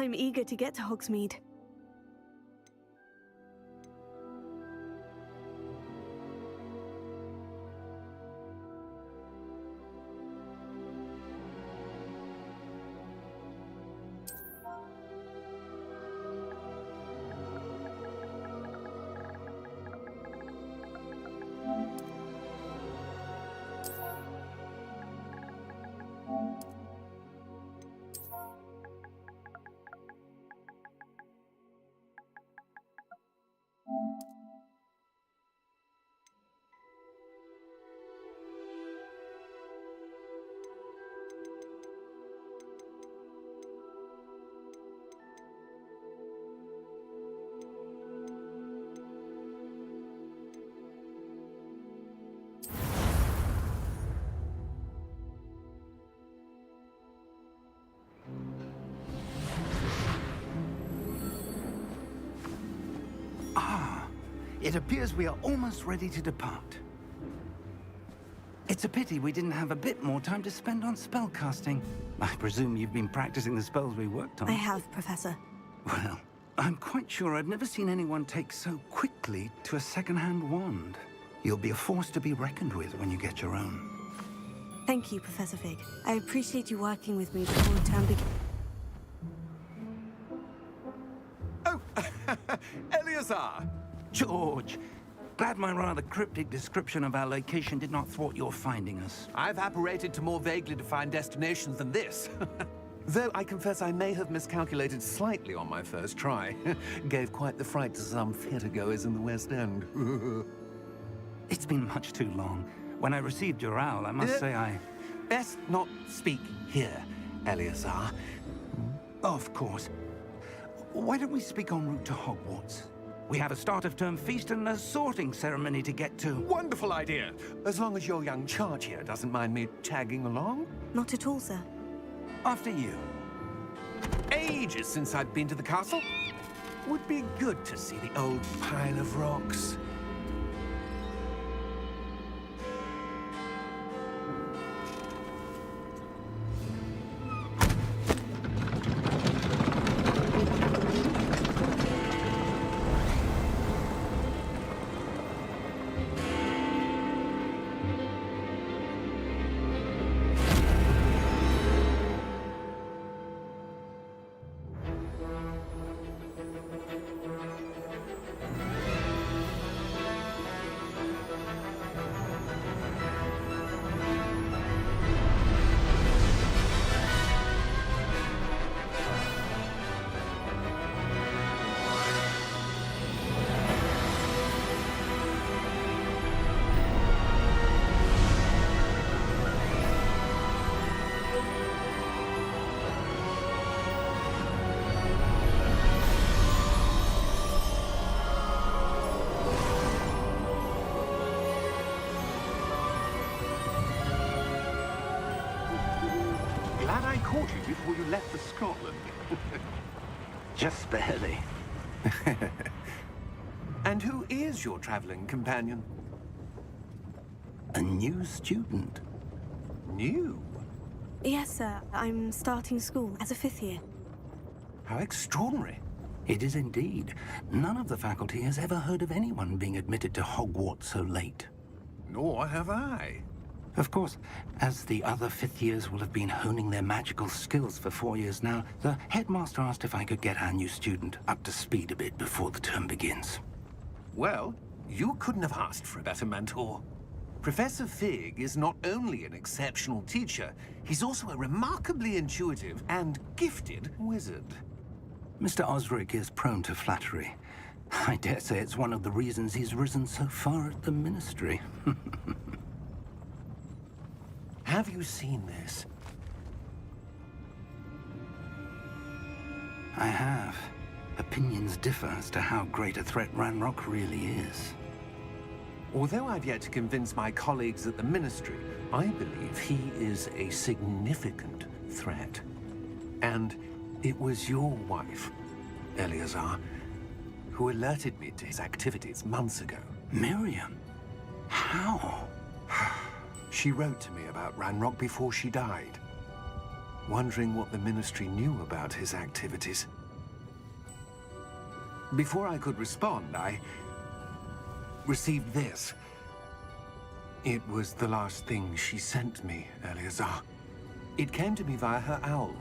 I'm eager to get to Hogsmeade. It appears we are almost ready to depart. It's a pity we didn't have a bit more time to spend on spellcasting. I presume you've been practicing the spells we worked on. I have, Professor. Well, I'm quite sure I've never seen anyone take so quickly to a second-hand wand. You'll be a force to be reckoned with when you get your own. Thank you, Professor Fig. I appreciate you working with me before the term begins. Oh, Eleazar! George, glad my rather cryptic description of our location did not thwart your finding us. I've apparated to more vaguely defined destinations than this. Though I confess I may have miscalculated slightly on my first try. Gave quite the fright to some theatergoers in the West End. It's been much too long. When I received your owl, I must say I... Best not speak here, Eleazar. Of course. Why don't we speak en route to Hogwarts? We have a start-of-term feast and a sorting ceremony to get to. Wonderful idea! As long as your young charge here doesn't mind me tagging along. Not at all, sir. After you. Ages since I've been to the castle. Would be good to see the old pile of rocks. Glad I caught you before you left for Scotland. Just barely. And who is your traveling companion? A new student. New? Yes, sir. I'm starting school as a 5th year. How extraordinary. It is indeed. None of the faculty has ever heard of anyone being admitted to Hogwarts so late. Nor have I. Of course, as the other 5th years will have been honing their magical skills for 4 years now, the headmaster asked if I could get our new student up to speed a bit before the term begins. Well, you couldn't have asked for a better mentor. Professor Fig is not only an exceptional teacher, he's also a remarkably intuitive and gifted wizard. Mr. Osric is prone to flattery. I dare say it's one of the reasons he's risen so far at the Ministry. Have you seen this? I have. Opinions differ as to how great a threat Ranrock really is. Although I've yet to convince my colleagues at the Ministry, I believe he is a significant threat. And it was your wife, Eleazar, who alerted me to his activities months ago. Miriam? How? She wrote to me about Ranrock before she died, wondering what the Ministry knew about his activities. Before I could respond, I received this. It was the last thing she sent me, Eleazar. It came to me via her owl,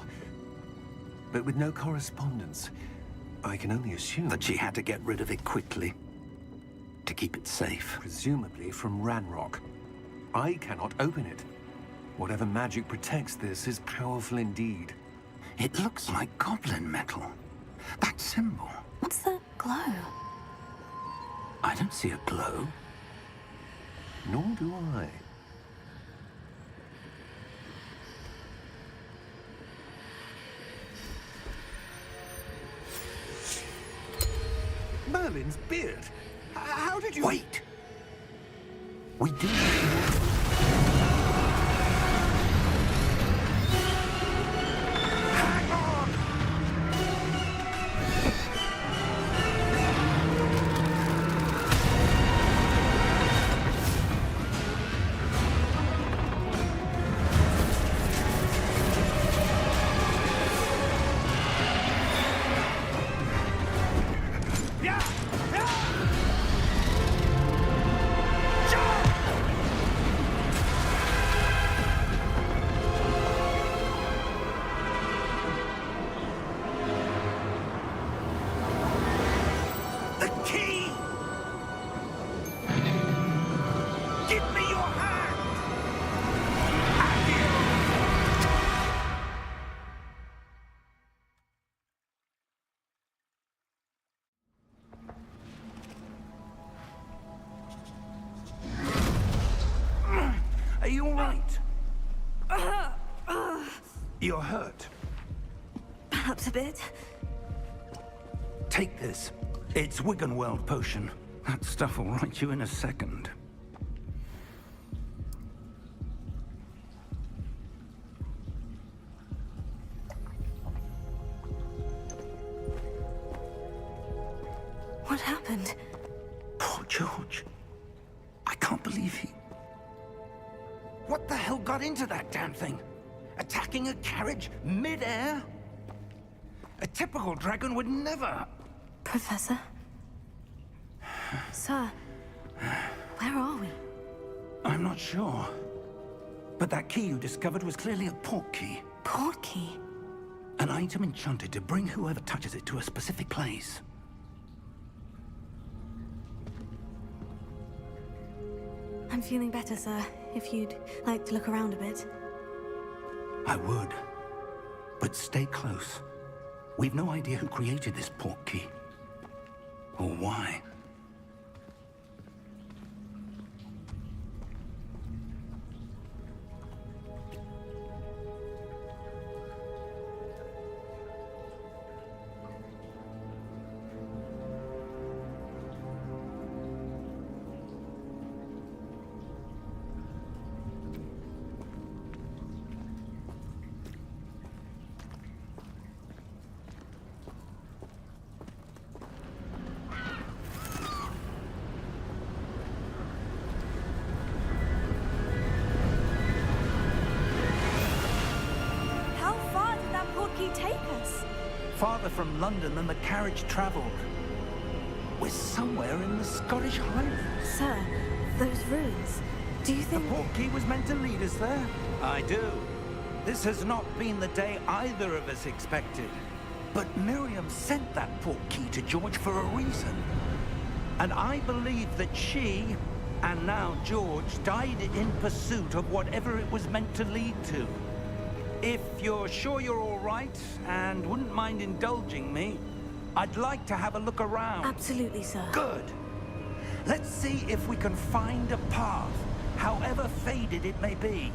but with no correspondence. I can only assume That she had to get rid of it quickly to keep it safe. presumably from Ranrock. I cannot open it. Whatever magic protects this is powerful indeed. It looks like goblin metal. That symbol. What's that glow? I don't see a glow. Nor do I. Merlin's beard. How did you... Wait! We do. Hang on! Yeah! Yeah! The key! Give me your hand! Are you all right? You're hurt. Perhaps a bit. Take this. It's Wiggenweld potion. That stuff will right you in a second. What happened? Poor George. I can't believe he... What the hell got into that damn thing? Attacking a carriage mid-air? A typical dragon would never... Professor? Sir, where are we? I'm not sure. But that key you discovered was clearly a port key. Port key? An item enchanted to bring whoever touches it to a specific place. I'm feeling better, sir. If you'd like to look around a bit. I would. But stay close. We've no idea who created this port key. Or why. How far did that port key take us? Farther from London than the carriage traveled. We're somewhere in the Scottish Highlands. Sir, those ruins. Do you The think... port key was meant to lead us there? I do. This has not been the day either of us expected. But Miriam sent that port key to George for a reason. And I believe that she, and now George, died in pursuit of whatever it was meant to lead to. If you're sure you're all right, and wouldn't mind indulging me, I'd like to have a look around. Absolutely, sir. Good. Let's see if we can find a path, however faded it may be.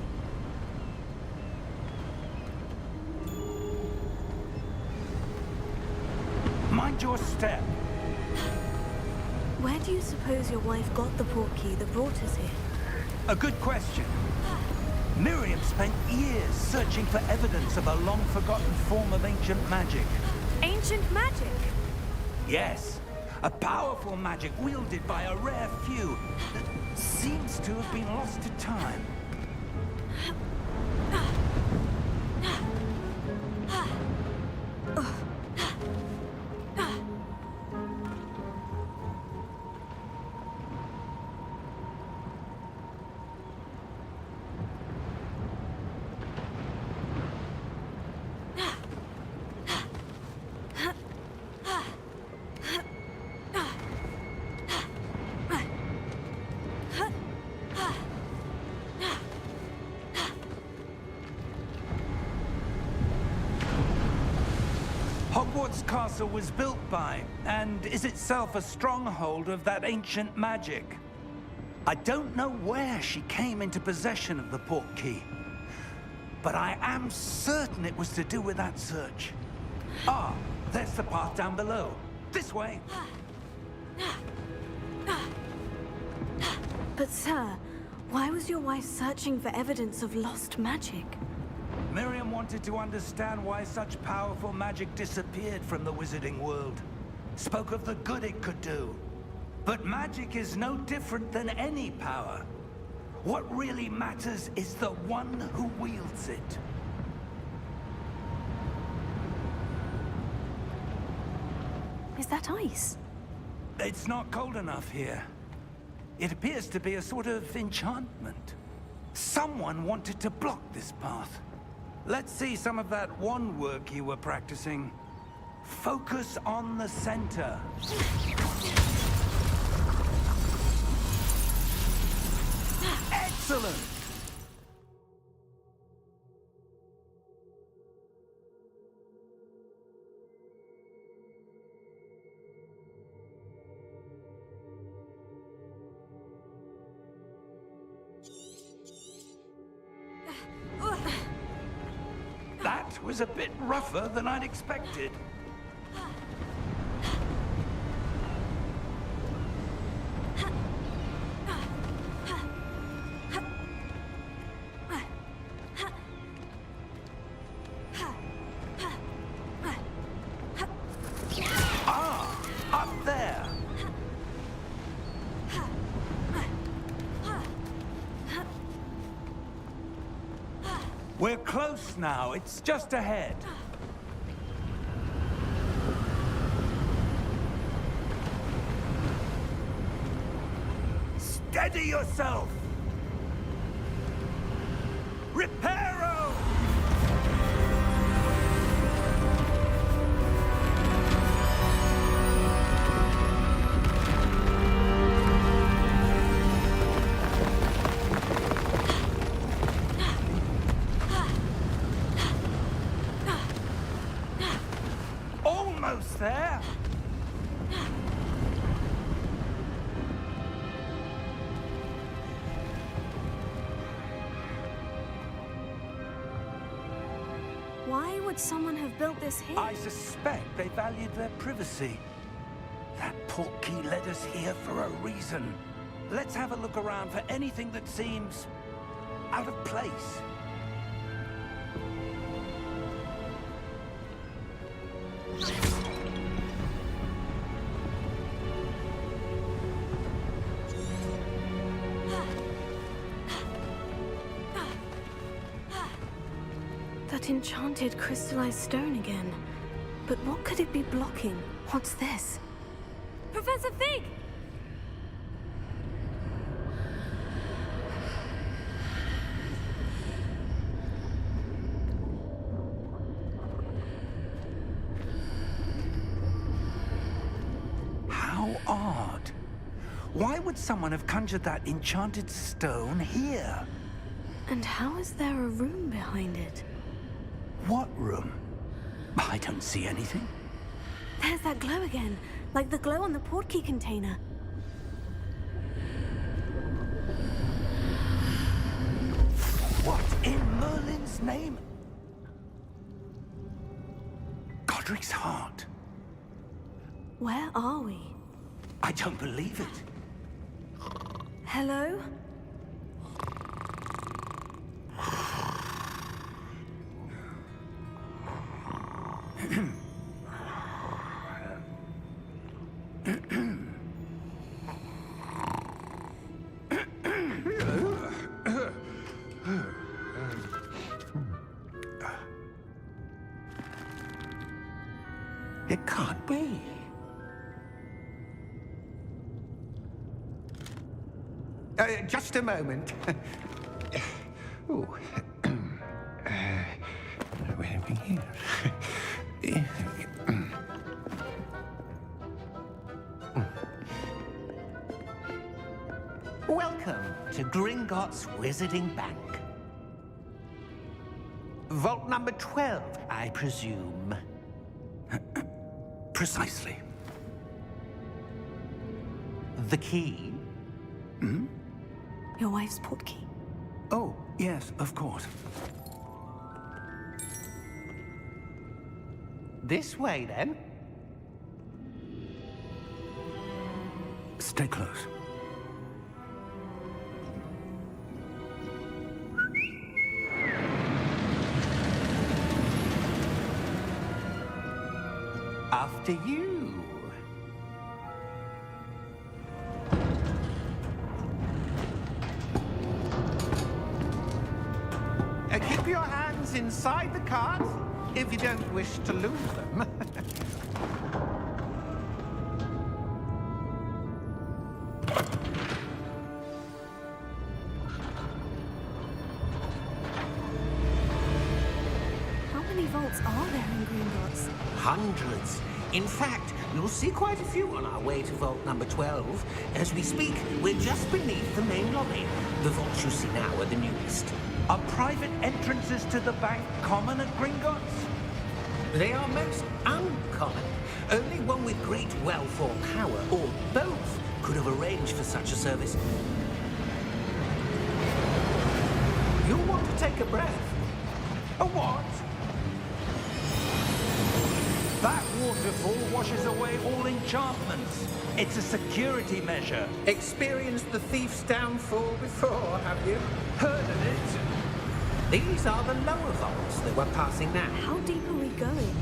Mind your step. Where do you suppose your wife got the port key that brought us here? A good question. Miriam spent years searching for evidence of a long-forgotten form of ancient magic. Ancient magic? Yes, a powerful magic wielded by a rare few that seems to have been lost to time. Hogwarts Castle was built by, and is itself a stronghold of that ancient magic. I don't know where she came into possession of the portkey, but I am certain it was to do with that search. Ah, there's the path down below. This way. But sir, why was your wife searching for evidence of lost magic? Miriam wanted to understand why such powerful magic disappeared from the wizarding world. Spoke of the good it could do. But magic is no different than any power. What really matters is the one who wields it. Is that ice? It's not cold enough here. It appears to be a sort of enchantment. Someone wanted to block this path. Let's see some of that wand work you were practicing. Focus on the center. Excellent! That was a bit rougher than I'd expected. Ah, up there. We're close now. It's just ahead. Steady yourself! Reparo! Almost there! Why would someone have built this here? I suspect they valued their privacy. That portkey led us here for a reason. Let's have a look around for anything that seems out of place. That enchanted crystallized stone again. But what could it be blocking? What's this? Professor Fig! How odd. Why would someone have conjured that enchanted stone here? And how is there a room behind it? What room? I don't see anything. There's that glow again, like the glow on the portkey container. What in Merlin's name? Godric's heart. Where are we? I don't believe it. Hello? It can't be. Just a moment. Ooh. Where are we here? Welcome to Gringotts Wizarding Bank. Vault number 12, I presume. Precisely. The key? Your wife's portkey. Oh, yes, of course. This way, then. Stay close. After you. Keep your hands inside the cart if you don't wish to lose them. How many vaults are there in Gringotts? Hundreds. In fact, you'll see quite a few on our way to vault number 12. As we speak, we're just beneath the main lobby. The vaults you see now are the newest. Are private entrances to the bank common at Gringotts? They are most uncommon. Only one with great wealth or power, or both, could have arranged for such a service. You'll want to take a breath. A what? That waterfall washes away all enchantments. It's a security measure. Experienced the thief's downfall before, have you? Heard of it? These are the lower vaults that we're passing now. How deep are we going?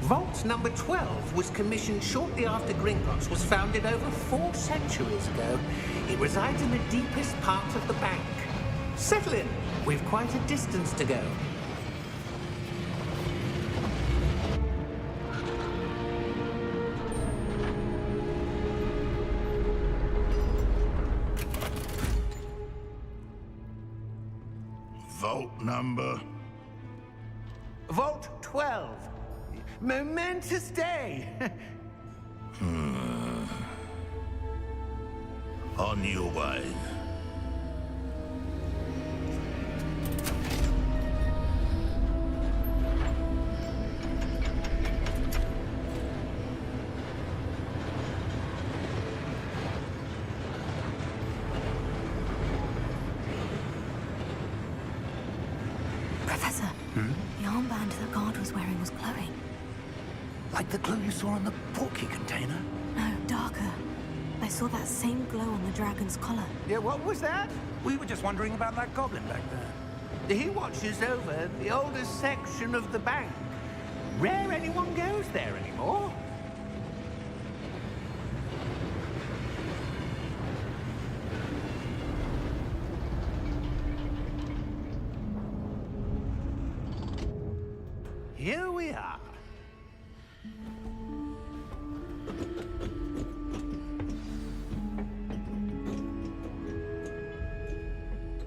Vault number 12 was commissioned shortly after Gringotts was founded over 4 centuries ago. It resides in the deepest part of the bank. Settle in. We've quite a distance to go. Vault number? Vault 12. Momentous day. On your way. Professor, the armband the guard was wearing was glowing. Like the glow you saw on the portkey container? No, darker. I saw that same glow on the dragon's collar. Yeah, what was that? We were just wondering about that goblin back there. He watches over the oldest section of the bank. Rare anyone goes there anymore. Here we are.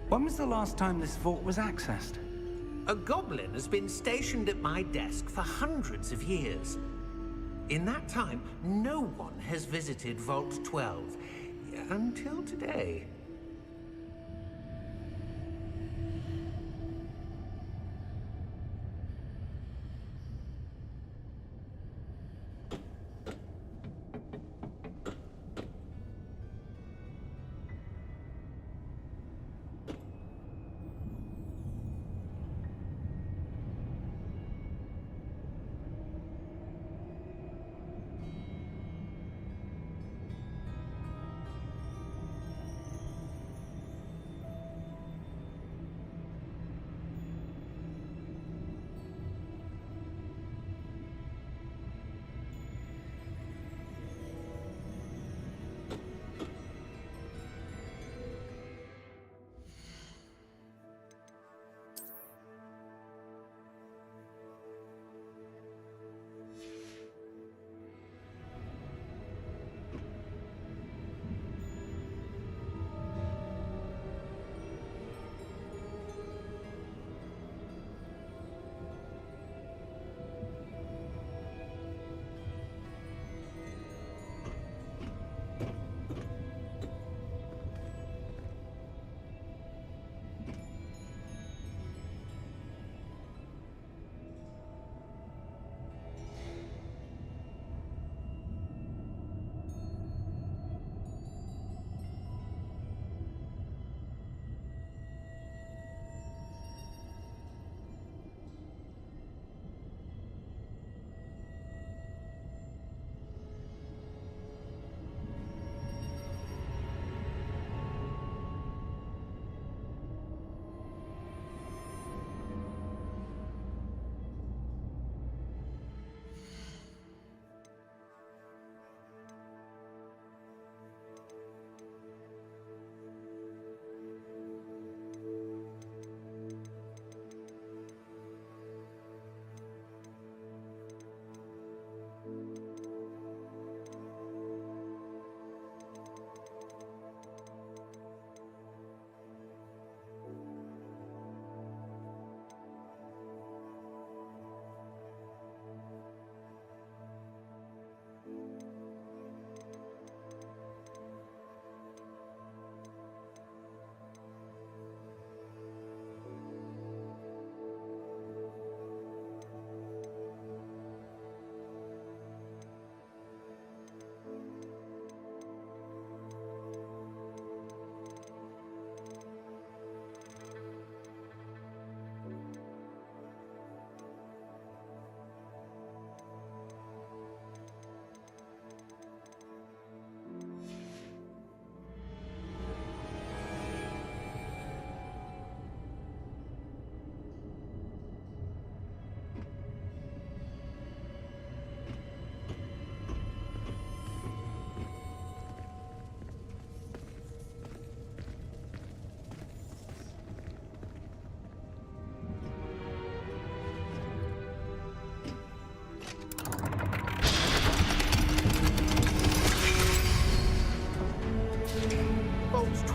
When was the last time this vault was accessed? A goblin has been stationed at my desk for hundreds of years. In that time, no one has visited Vault 12. Until today.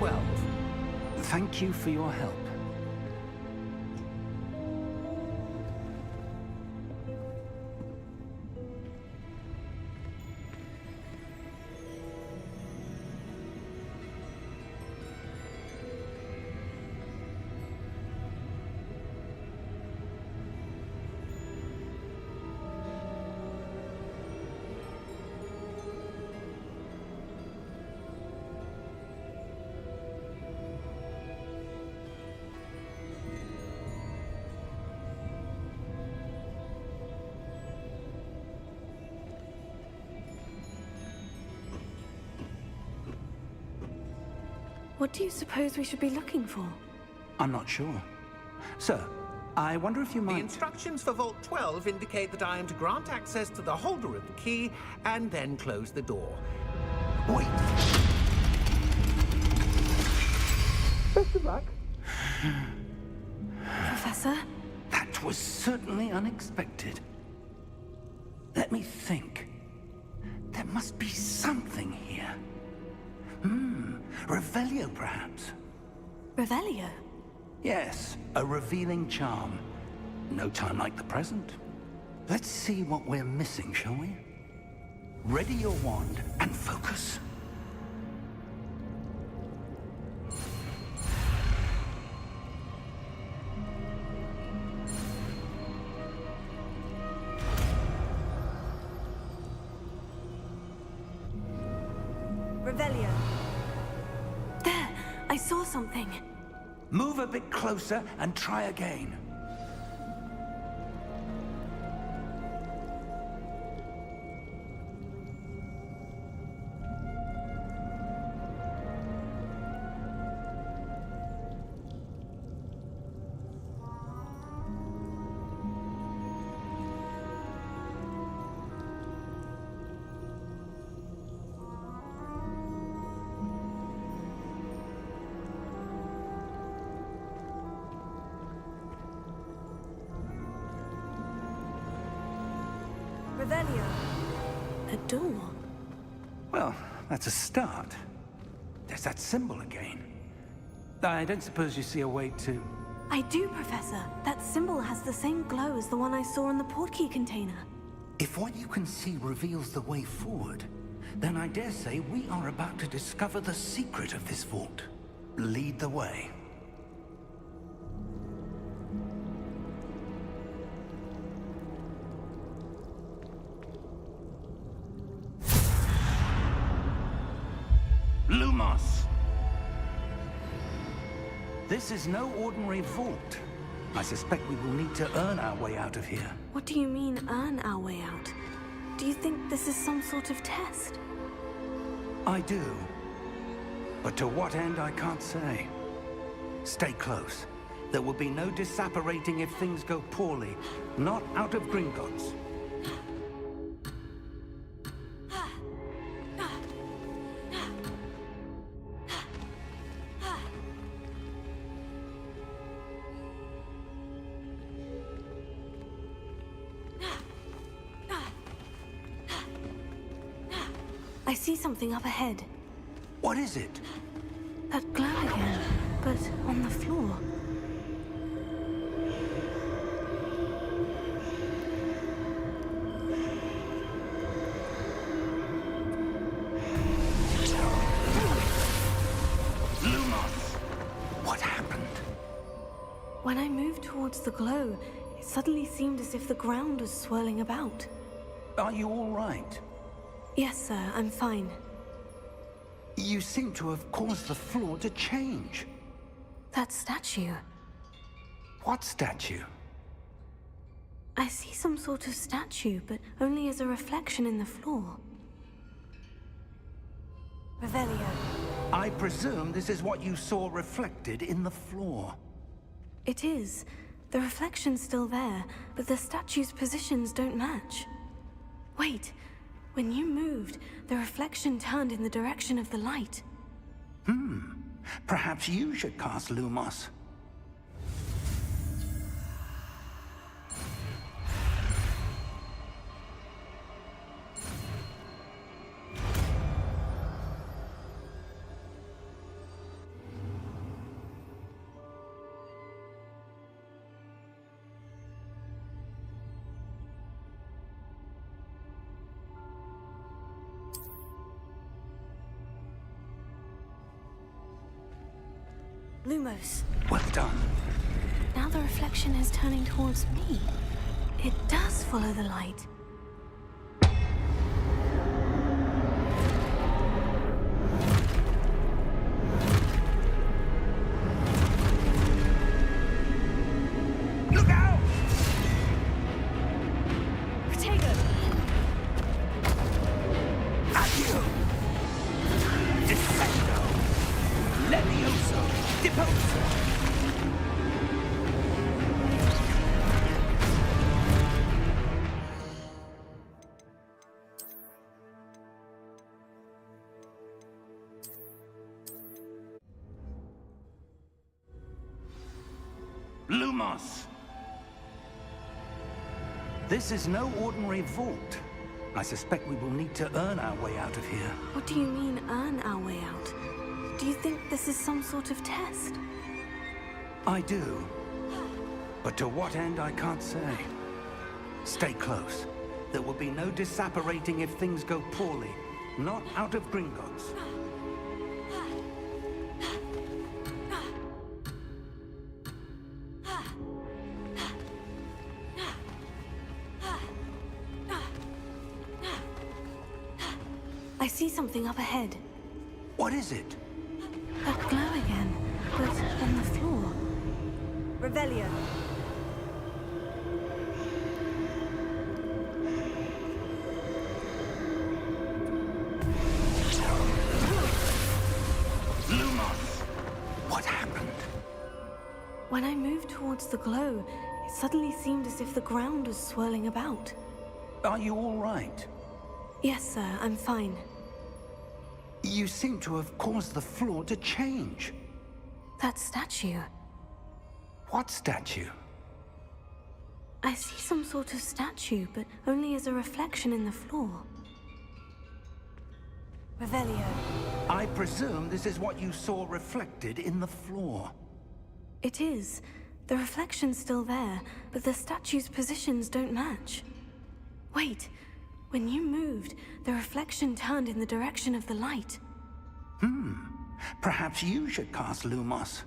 12. Thank you for your help. What do you suppose we should be looking for? I'm not sure. Sir, I wonder if you The might... instructions for Vault 12 indicate that I am to grant access to the holder of the key and then close the door. Wait! Best of luck. Professor? That was certainly unexpected. Let me think. There must be something here. Revelio, perhaps? Revelio? Yes, a revealing charm. No time like the present. Let's see what we're missing, shall we? Ready your wand and focus. Revelio. There! I saw something. Move a bit closer and try again. Revelio. A door. Well, that's a start. There's that symbol again. I don't suppose you see a way to... I do, Professor. That symbol has the same glow as the one I saw in the portkey container. If what you can see reveals the way forward, then I dare say we are about to discover the secret of this vault. Lead the way. Lumos! This is no ordinary vault. I suspect we will need to earn our way out of here. What do you mean, earn our way out? Do you think this is some sort of test? I do. But to what end, I can't say. Stay close. There will be no disapparating if things go poorly. Not out of Gringotts. I see something up ahead. What is it? That glow again, but on the floor. Lumos! What happened? When I moved towards the glow, it suddenly seemed as if the ground was swirling about. Are you all right? Yes, sir, I'm fine. You seem to have caused the floor to change. That statue. What statue? I see some sort of statue, but only as a reflection in the floor. Revelio. I presume this is what you saw reflected in the floor. It is. The reflection's still there, but the statue's positions don't match. Wait. When you moved, the reflection turned in the direction of the light. Perhaps you should cast Lumos. Lumos, Well done. now the reflection is turning towards me. It does follow the light. Look out! Protego! Accio! Defendo! Levioso! Deposo! Lumos! This is no ordinary vault. I suspect we will need to earn our way out of here. What do you mean, earn our way out? Do you think this is some sort of test? I do. But to what end, I can't say. Stay close. There will be no disapparating if things go poorly. Not out of Gringotts. I see something up ahead. What is it? That glow again, but on the floor. Revelio. Lumos! What happened? When I moved towards the glow, it suddenly seemed as if the ground was swirling about. Are you all right? Yes, sir, I'm fine. You seem to have caused the floor to change. That statue. What statue? I see some sort of statue, but only as a reflection in the floor. Revelio. I presume this is what you saw reflected in the floor. It is. The reflection's still there, but the statue's positions don't match. Wait. When you moved, the reflection turned in the direction of the light. Perhaps you should cast Lumos.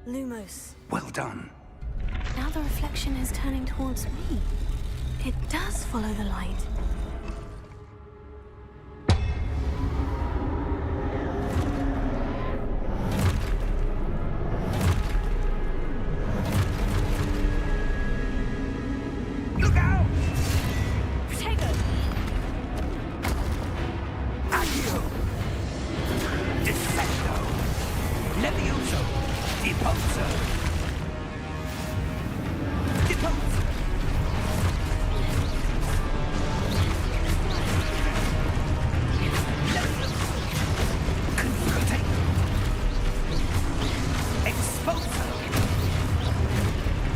Lumos. Well done. Now the reflection is turning towards me. It does follow the light. Look out! Protego! Accio! Defendo! Levioso! Deposo! Deposo! Confrontate! Exposo!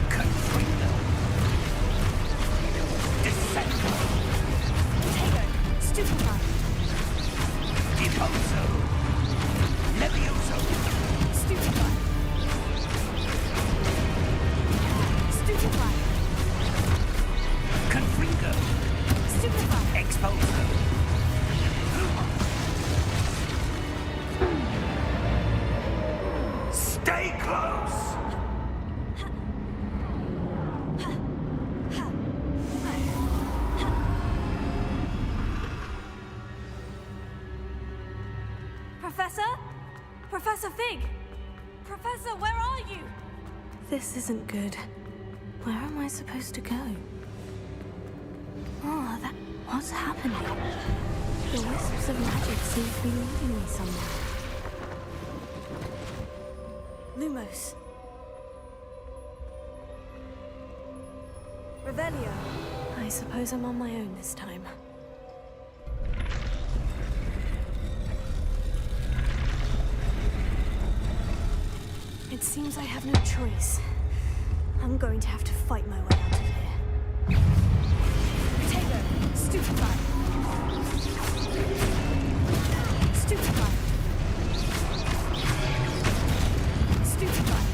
Confringo! Descendo! Protego! Stupefy! Deposo! Levioso! Stupefy! Stupefy! Confringo! Stupefy! Exposo! Stay close! Professor? Professor Fig! Professor, where are you? This isn't good. Where am I supposed to go? Oh, what's happening? The wisps of magic seem to be leading me somewhere. Lumos. Revelio. I suppose I'm on my own this time. It seems I have no choice. I'm going to have to fight my way out of here. Potato! Stupefy! Stupefy! Stupefy!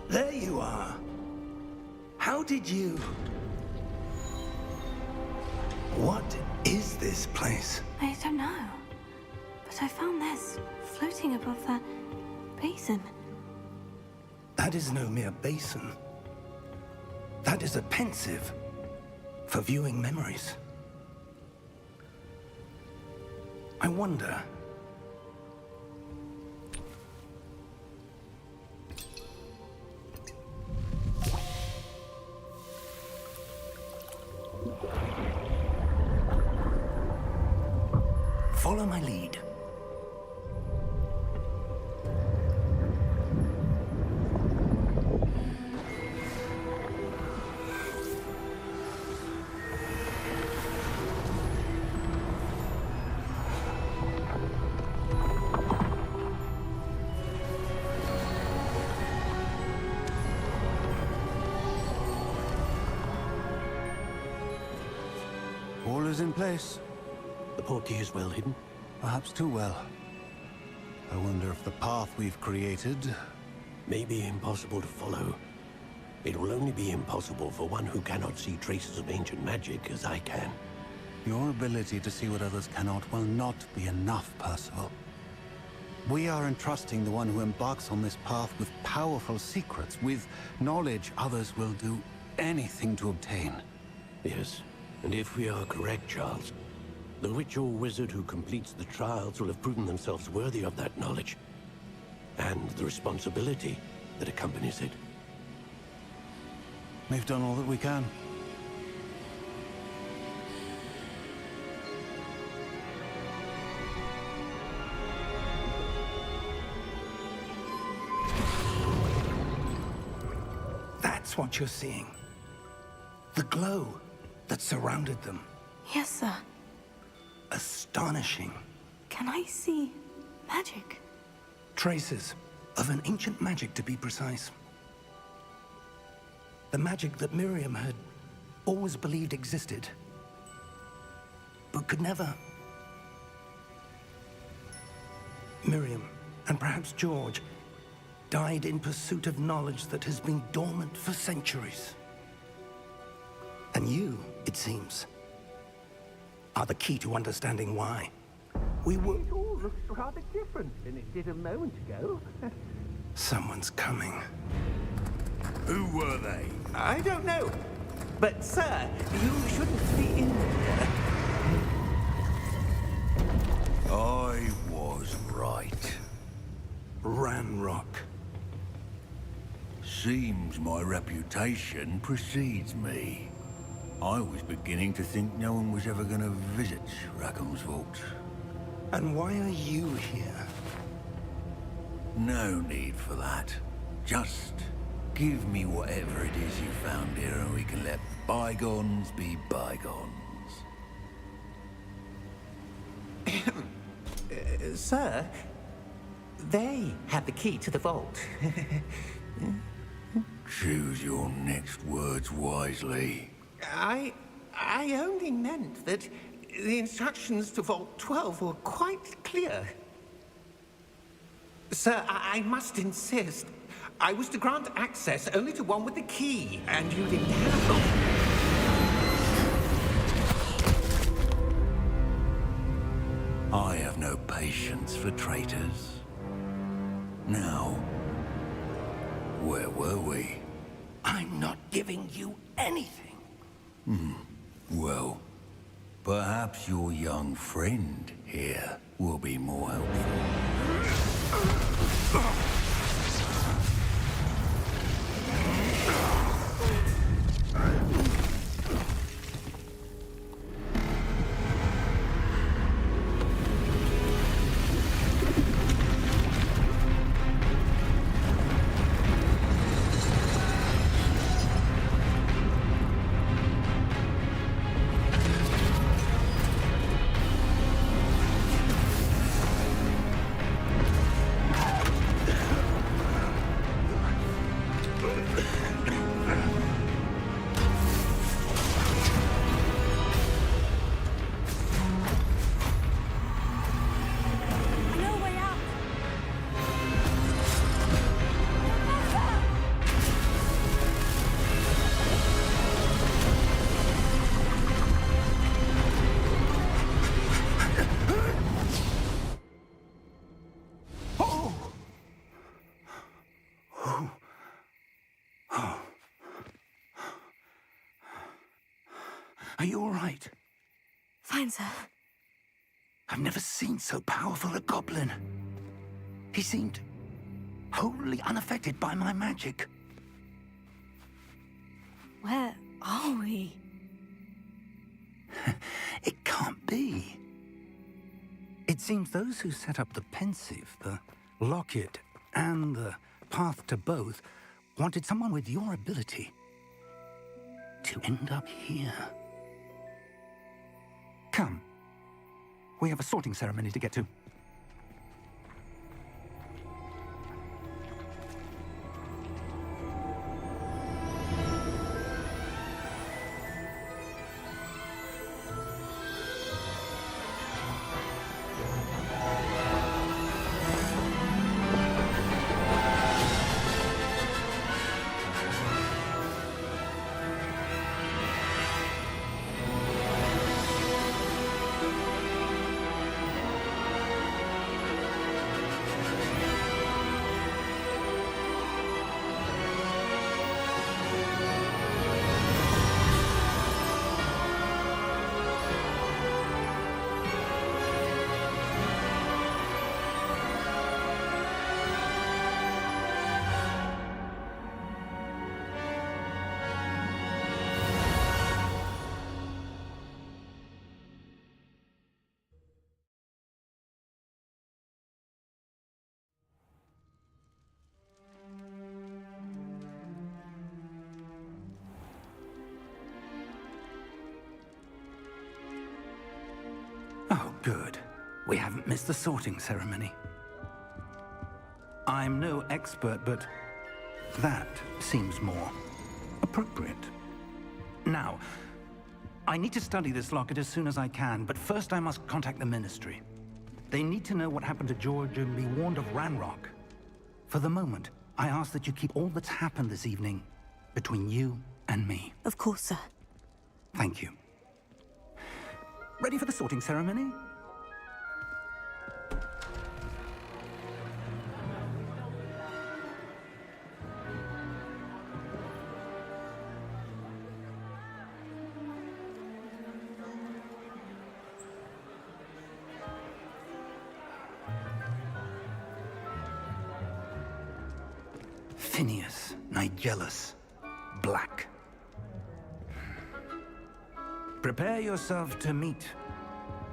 There you are. How did you... What is this place? I don't know. But I found this floating above that basin. That is no mere basin. That is a pensive for viewing memories. I wonder... Follow my lead. All is in place. The portkey is well hidden. Perhaps too well. I wonder if the path we've created... May be impossible to follow. It will only be impossible for one who cannot see traces of ancient magic as I can. Your ability to see what others cannot will not be enough, Percival. We are entrusting the one who embarks on this path with powerful secrets, with knowledge others will do anything to obtain. Yes, and if we are correct, Charles, the witch or wizard who completes the trials will have proven themselves worthy of that knowledge, and the responsibility that accompanies it. We've done all that we can. That's what you're seeing. The glow that surrounded them. Yes, sir. Astonishing. Can I see magic? Traces of an ancient magic, to be precise. The magic that Miriam had always believed existed, but could never. Miriam, and perhaps George, died in pursuit of knowledge that has been dormant for centuries. And you, it seems, are the key to understanding why. We were... It all looks rather different than it did a moment ago. Someone's coming. Who were they? I don't know. But, sir, you shouldn't be in here. I was right. Ranrock. Seems my reputation precedes me. I was beginning to think no one was ever going to visit Rackham's vault. And why are you here? No need for that. Just give me whatever it is you found here and we can let bygones be bygones. Sir, they had the key to the vault. Choose your next words wisely. I only meant that the instructions to Vault 12 were quite clear. Sir, I must insist. I was to grant access only to one with the key, and you didn't have it. I have no patience for traitors. Now, where were we? I'm not giving you anything. Well, perhaps your young friend here will be more helpful. Are you all right? Fine, sir. I've never seen so powerful a goblin. He seemed wholly unaffected by my magic. Where are we? It can't be. It seems those who set up the pensive, the locket, and the path to both wanted someone with your ability to end up here. Come. We have a sorting ceremony to get to. Oh, good. We haven't missed the sorting ceremony. I'm no expert, but that seems more appropriate. Now, I need to study this locket as soon as I can, but first I must contact the Ministry. They need to know what happened to George and be warned of Ranrock. For the moment, I ask that you keep all that's happened this evening between you and me. Of course, sir. Thank you. Ready for the sorting ceremony? Phineas, Nigellus, Black. Prepare yourself to meet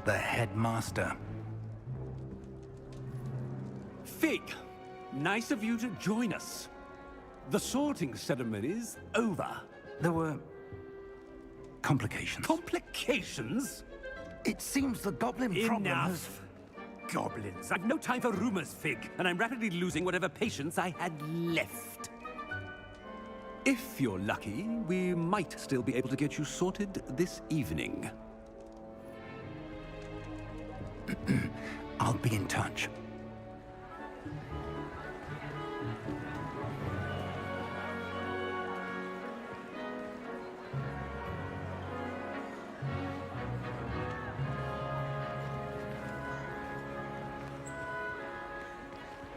the headmaster. Fig, nice of you to join us. The sorting ceremony's over. There were complications. Complications? It seems the goblin problem has... Enough. Goblins. I've no time for rumors, Fig, and I'm rapidly losing whatever patience I had left. If you're lucky, we might still be able to get you sorted this evening. I'll be in touch.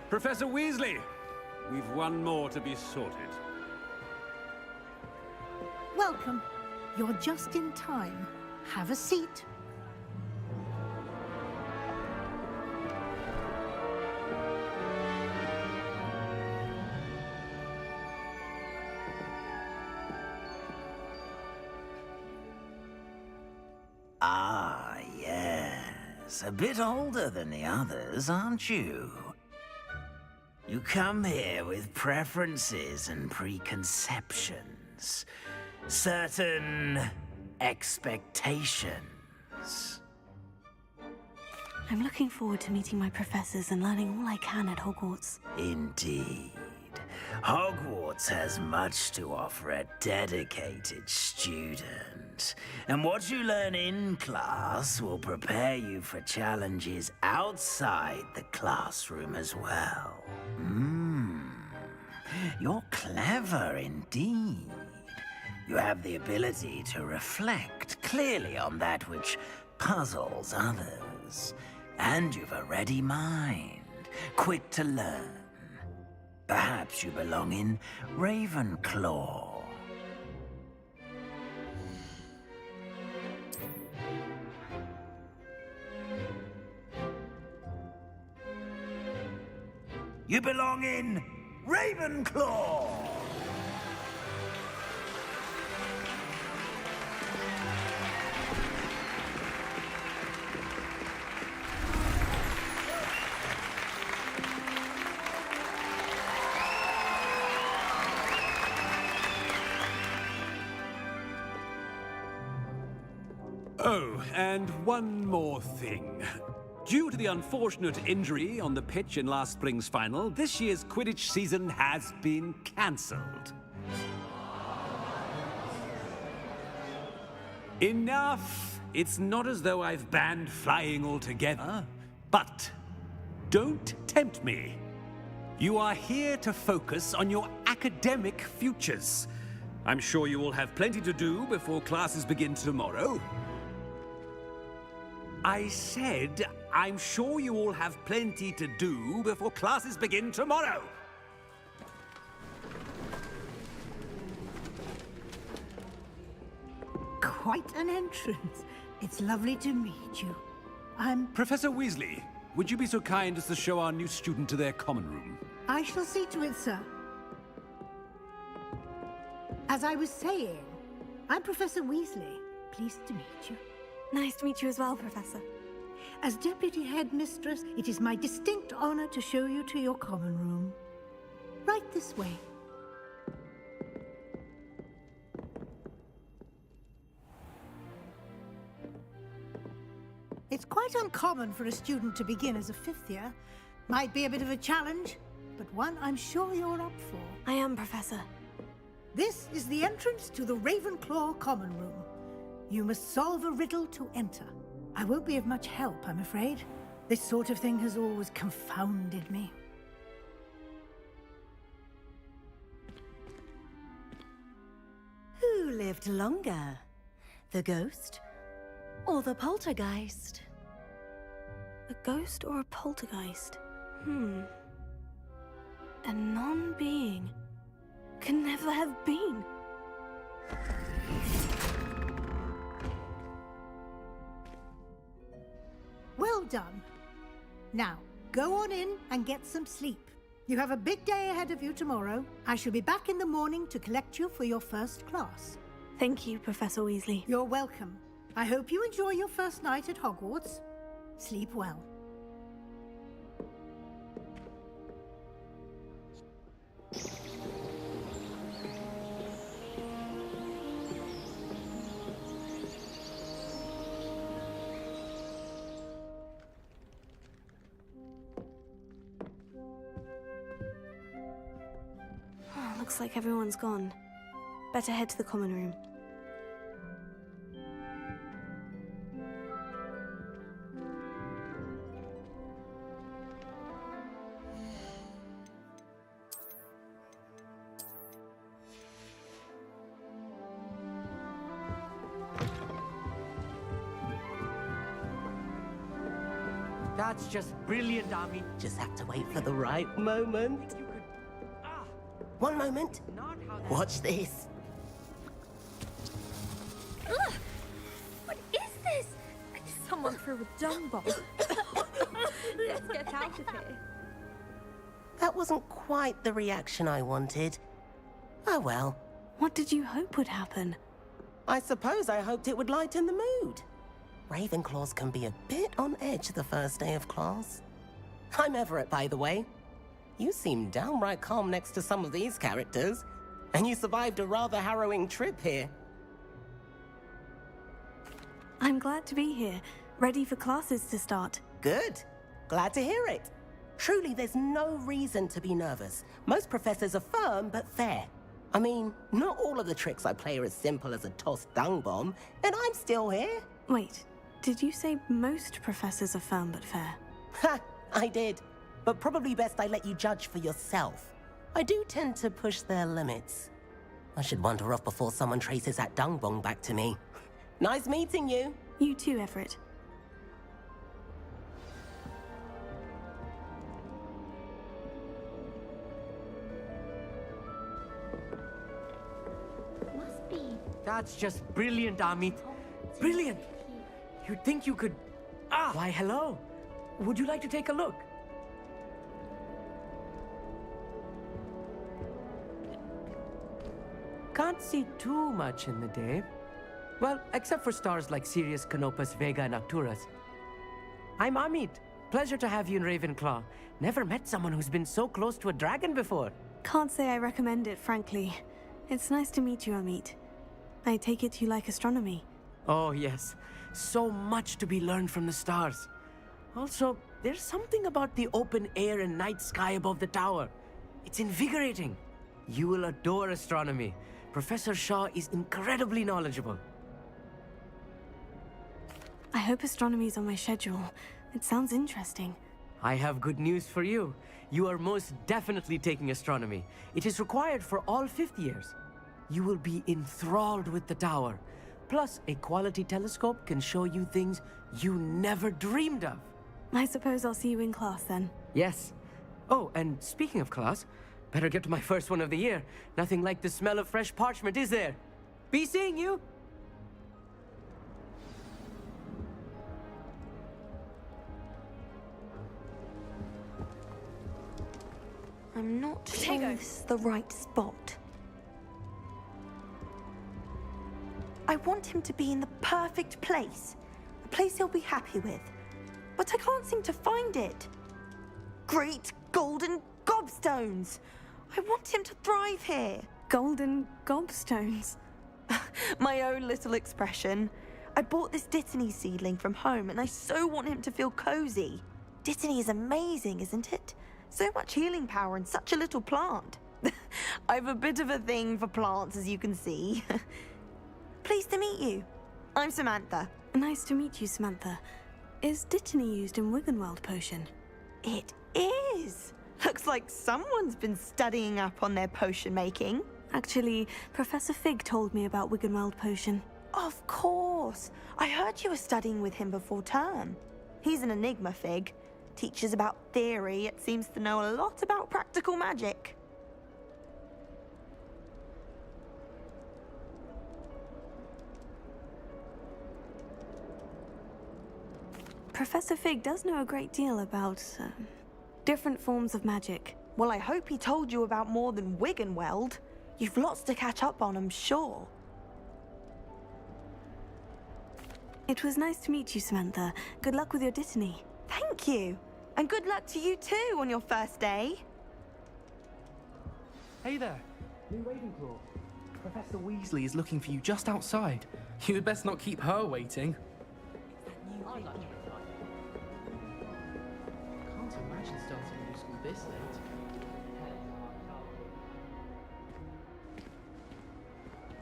Professor Weasley, we've one more to be sorted. Welcome. You're just in time. Have a seat. Ah, yes. A bit older than the others, aren't you? You come here with preferences and preconceptions. Certain expectations. I'm looking forward to meeting my professors and learning all I can at Hogwarts. Indeed. Hogwarts has much to offer a dedicated student. And what you learn in class will prepare you for challenges outside the classroom as well. You're clever indeed. You have the ability to reflect clearly on that which puzzles others. And you've a ready mind, quick to learn. Perhaps you belong in Ravenclaw. You belong in Ravenclaw! Oh, and one more thing. Due to the unfortunate injury on the pitch in last spring's final, this year's Quidditch season has been cancelled. Enough! It's not as though I've banned flying altogether, but don't tempt me. You are here to focus on your academic futures. I'm sure you will have plenty to do before classes begin tomorrow. I said, I'm sure you all have plenty to do before classes begin tomorrow. Quite an entrance. It's lovely to meet you. I'm... Professor Weasley, would you be so kind as to show our new student to their common room? I shall see to it, sir. As I was saying, I'm Professor Weasley. Pleased to meet you. Nice to meet you as well, Professor. As Deputy Headmistress, it is my distinct honor to show you to your common room. Right this way. It's quite uncommon for a student to begin as a fifth year. Might be a bit of a challenge, but one I'm sure you're up for. I am, Professor. This is the entrance to the Ravenclaw common room. You must solve a riddle to enter. I won't be of much help, I'm afraid. This sort of thing has always confounded me. Who lived longer? The ghost or the poltergeist? A ghost or a poltergeist? A non-being can never have been. Well done. Now, go on in and get some sleep. You have a big day ahead of you tomorrow. I shall be back in the morning to collect you for your first class. Thank you, Professor Weasley. You're welcome. I hope you enjoy your first night at Hogwarts. Sleep well. Looks like everyone's gone. Better head to the common room. That's just brilliant, Army. Just have to wait for the right moment. One moment. Watch this. Ugh! What is this? Someone threw a dung bomb. Let's get out of here. That wasn't quite the reaction I wanted. Oh well. What did you hope would happen? I suppose I hoped it would lighten the mood. Ravenclaws can be a bit on edge the first day of class. I'm Everett, by the way. You seem downright calm next to some of these characters, and you survived a rather harrowing trip here. I'm glad to be here, ready for classes to start. Good. Glad to hear it. Truly, there's no reason to be nervous. Most professors are firm but fair. I mean, not all of the tricks I play are as simple as a tossed dung bomb, and I'm still here. Wait, did you say most professors are firm but fair? Ha! I did. But probably best I let you judge for yourself. I do tend to push their limits. I should wander off before someone traces that dung bomb back to me. Nice meeting you. You too, Everett. Must be. That's just brilliant, Army. Brilliant! You'd think you could... Why, hello. Would you like to take a look? Can't see too much in the day. Well, except for stars like Sirius, Canopus, Vega, and Arcturus. I'm Amit. Pleasure to have you in Ravenclaw. Never met someone who's been so close to a dragon before. Can't say I recommend it, frankly. It's nice to meet you, Amit. I take it you like astronomy. Oh, yes. So much to be learned from the stars. Also, there's something about the open air and night sky above the tower. It's invigorating. You will adore astronomy. Professor Shaw is incredibly knowledgeable. I hope astronomy's on my schedule. It sounds interesting. I have good news for you. You are most definitely taking astronomy. It is required for all 5th years. You will be enthralled with the tower. Plus, a quality telescope can show you things you never dreamed of. I suppose I'll see you in class then. Yes. Oh, and speaking of class, better get to my first one of the year. Nothing like the smell of fresh parchment, is there? Be seeing you! I'm not sure this is the right spot. I want him to be in the perfect place. A place he'll be happy with. But I can't seem to find it. Great golden gobstones! I want him to thrive here. Golden gobstones? My own little expression. I bought this Dittany seedling from home and I so want him to feel cozy. Dittany is amazing, isn't it? So much healing power in such a little plant. I've a bit of a thing for plants, as you can see. Pleased to meet you. I'm Samantha. Nice to meet you, Samantha. Is Dittany used in Wiggenweld potion? It is. Looks like someone's been studying up on their potion making. Actually, Professor Fig told me about Wiggenweld potion. Of course. I heard you were studying with him before term. He's an enigma, Fig. Teaches about theory, yet seems to know a lot about practical magic. Professor Fig does know a great deal about different forms of magic. Well, I hope he told you about more than Wiggenweld. You've lots to catch up on, I'm sure. It was nice to meet you, Samantha. Good luck with your Dittany. Thank you. And good luck to you too on your first day. Hey there, new Ravenclaw. Professor Weasley is looking for you just outside. You'd best not keep her waiting. Can't imagine starting a new school this late.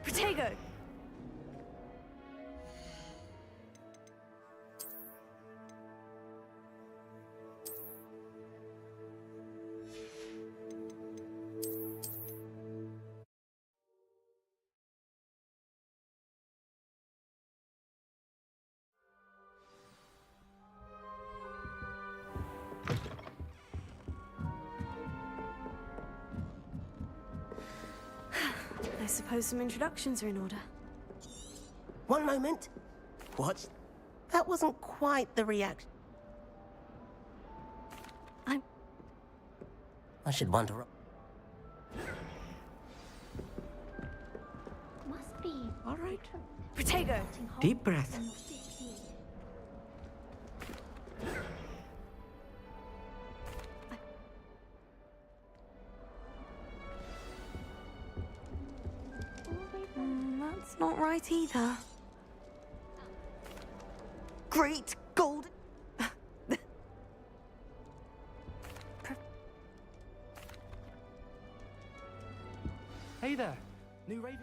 Protego! I suppose some introductions are in order. One moment. What? That wasn't quite the reaction. I should wonder. Must be. All right. Protego! Deep breath. That's not right either. Great gold. Hey there, new Raven.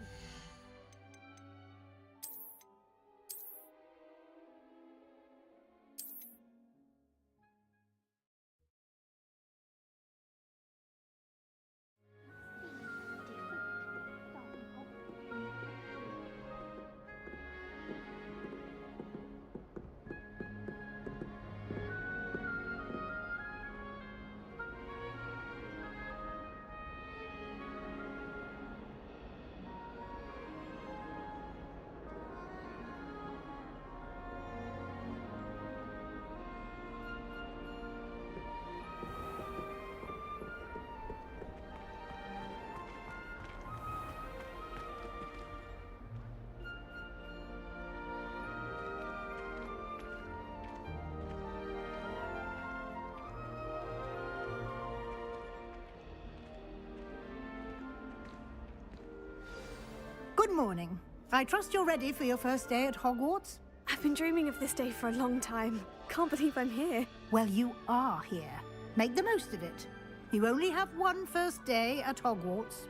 Good morning. I trust you're ready for your first day at Hogwarts? I've been dreaming of this day for a long time. Can't believe I'm here. Well, you are here. Make the most of it. You only have one first day at Hogwarts.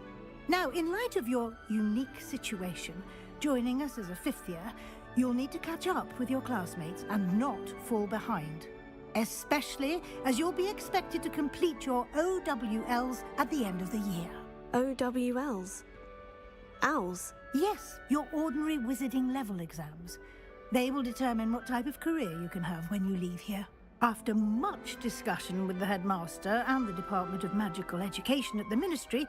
Now, in light of your unique situation, joining us as a fifth year, you'll need to catch up with your classmates and not fall behind. Especially as you'll be expected to complete your OWLs at the end of the year. OWLs? Owls? Yes, your ordinary wizarding level exams. They will determine what type of career you can have when you leave here. After much discussion with the headmaster and the Department of Magical Education at the Ministry,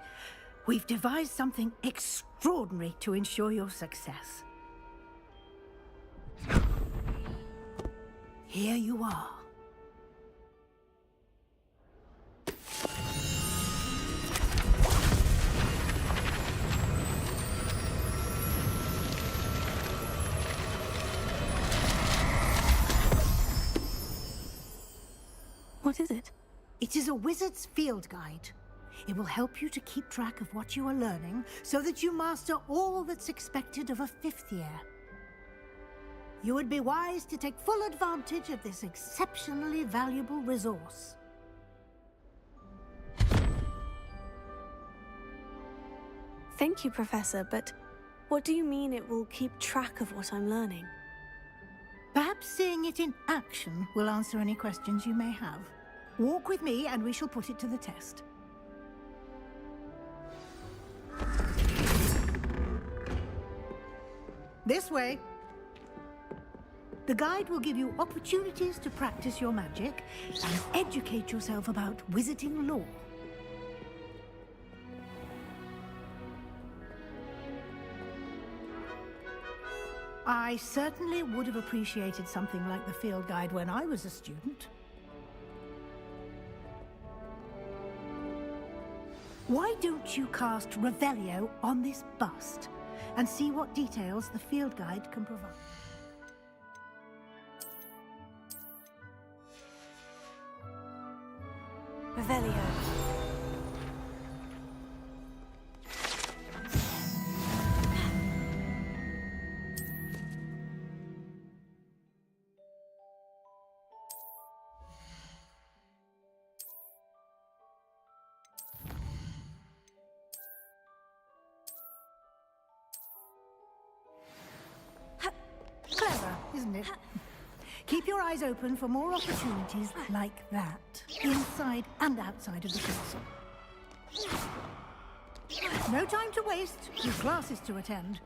we've devised something extraordinary to ensure your success. Here you are. What is it? It is a wizard's field guide. It will help you to keep track of what you are learning so that you master all that's expected of a fifth year. You would be wise to take full advantage of this exceptionally valuable resource. Thank you, Professor, but what do you mean it will keep track of what I'm learning? Perhaps seeing it in action will answer any questions you may have. Walk with me and we shall put it to the test. This way. The guide will give you opportunities to practice your magic and educate yourself about wizarding lore. I certainly would have appreciated something like the field guide when I was a student. Why don't you cast Revelio on this bust and see what details the field guide can provide? Revelio. Clever, isn't it? Keep your eyes open for more opportunities like that, inside and outside of the castle. No time to waste, you've classes to attend.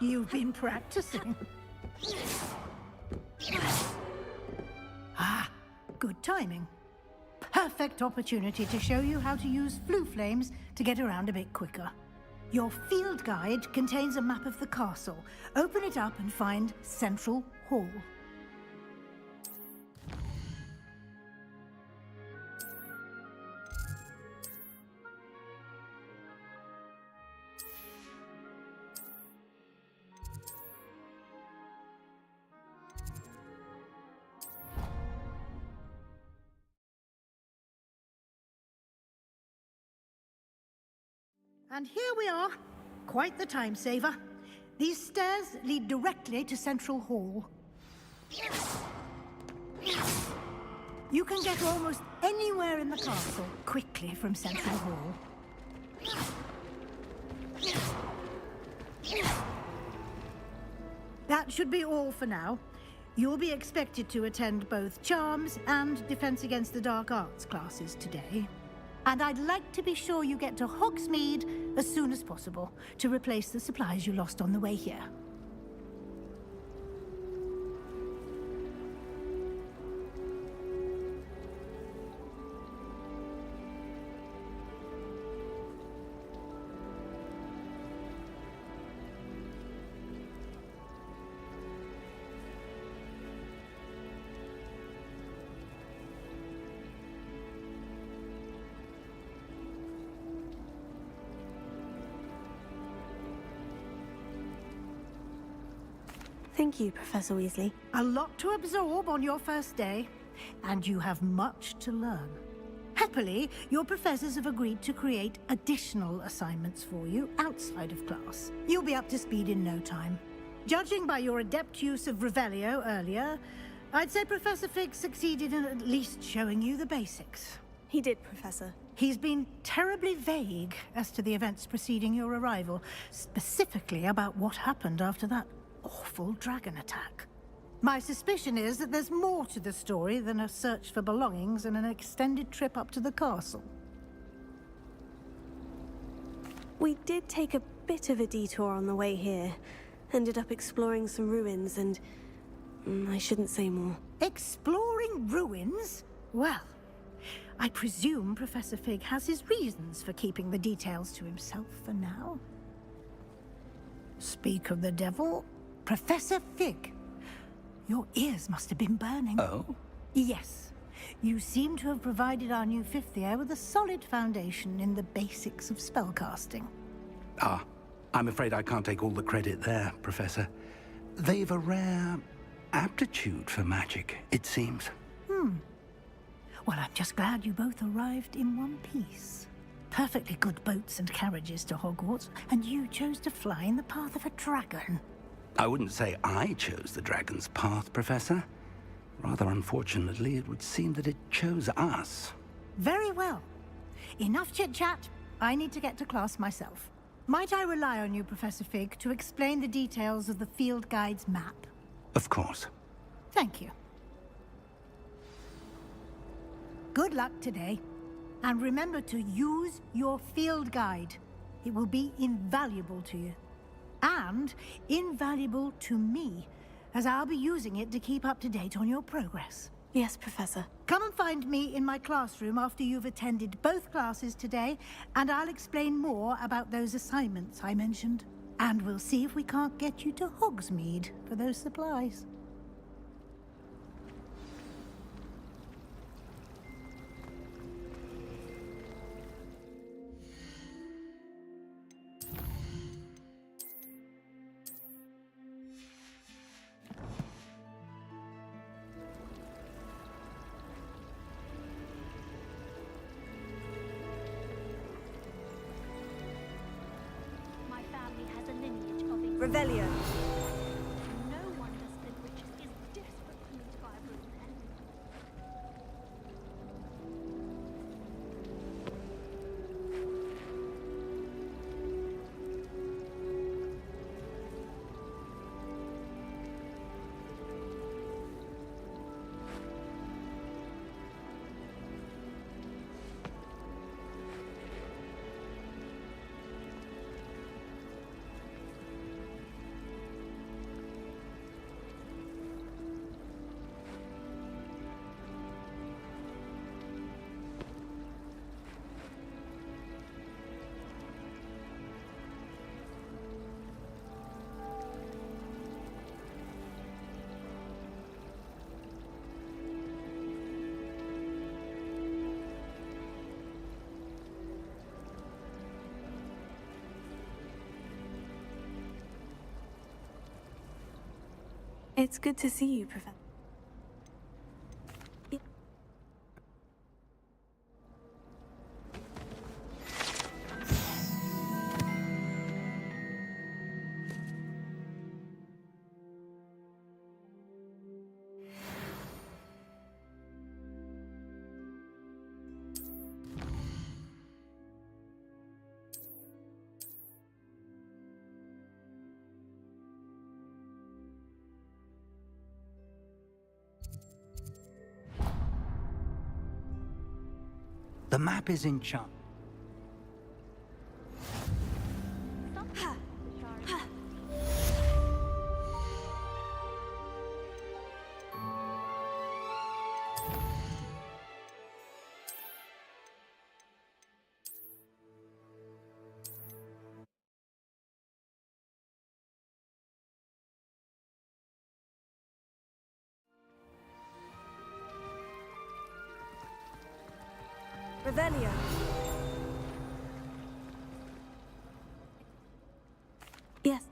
You've been practicing. Ah, good timing. Perfect opportunity to show you how to use flue flames to get around a bit quicker. Your field guide contains a map of the castle. Open it up and find Central Hall. And here we are. Quite the time saver. These stairs lead directly to Central Hall. You can get almost anywhere in the castle quickly from Central Hall. That should be all for now. You'll be expected to attend both Charms and Defense Against the Dark Arts classes today. And I'd like to be sure you get to Hogsmeade as soon as possible to replace the supplies you lost on the way here. Thank you, Professor Weasley. A lot to absorb on your first day, and you have much to learn. Happily, your professors have agreed to create additional assignments for you outside of class. You'll be up to speed in no time. Judging by your adept use of Revelio earlier, I'd say Professor Fig succeeded in at least showing you the basics. He did, Professor. He's been terribly vague as to the events preceding your arrival, specifically about what happened after that awful dragon attack. My suspicion is that there's more to the story than a search for belongings and an extended trip up to the castle. We did take a bit of a detour on the way here. Ended up exploring some ruins and... I shouldn't say more. Exploring ruins? Well, I presume Professor Fig has his reasons for keeping the details to himself for now. Speak of the devil, Professor Fig. Your ears must have been burning. Oh? Yes. You seem to have provided our new fifth year with a solid foundation in the basics of spellcasting. Ah, I'm afraid I can't take all the credit there, Professor. They've a rare aptitude for magic, it seems. Well, I'm just glad you both arrived in one piece. Perfectly good boats and carriages to Hogwarts, and you chose to fly in the path of a dragon. I wouldn't say I chose the dragon's path, Professor. Rather unfortunately, it would seem that it chose us. Very well. Enough chit-chat. I need to get to class myself. Might I rely on you, Professor Fig, to explain the details of the field guide's map? Of course. Thank you. Good luck today. And remember to use your field guide. It will be invaluable to you. And invaluable to me, as I'll be using it to keep up to date on your progress. Yes, Professor. Come and find me in my classroom after you've attended both classes today, and I'll explain more about those assignments I mentioned. And we'll see if we can't get you to Hogsmeade for those supplies. My family has a lineage of Revelio. No wonder Split Witches is desperate to meet by a broodmare. It's good to see you, Professor. The map is in charge. Revelio. Yes.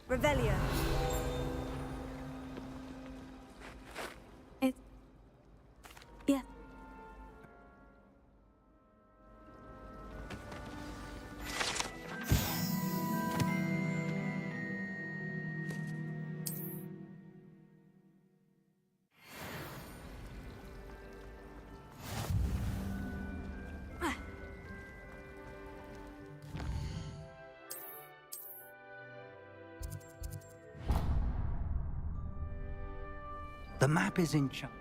Revelio. Yes. The map is in charge.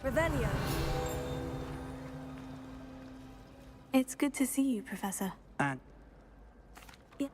Revelio. It's good to see you, Professor. And Yeah.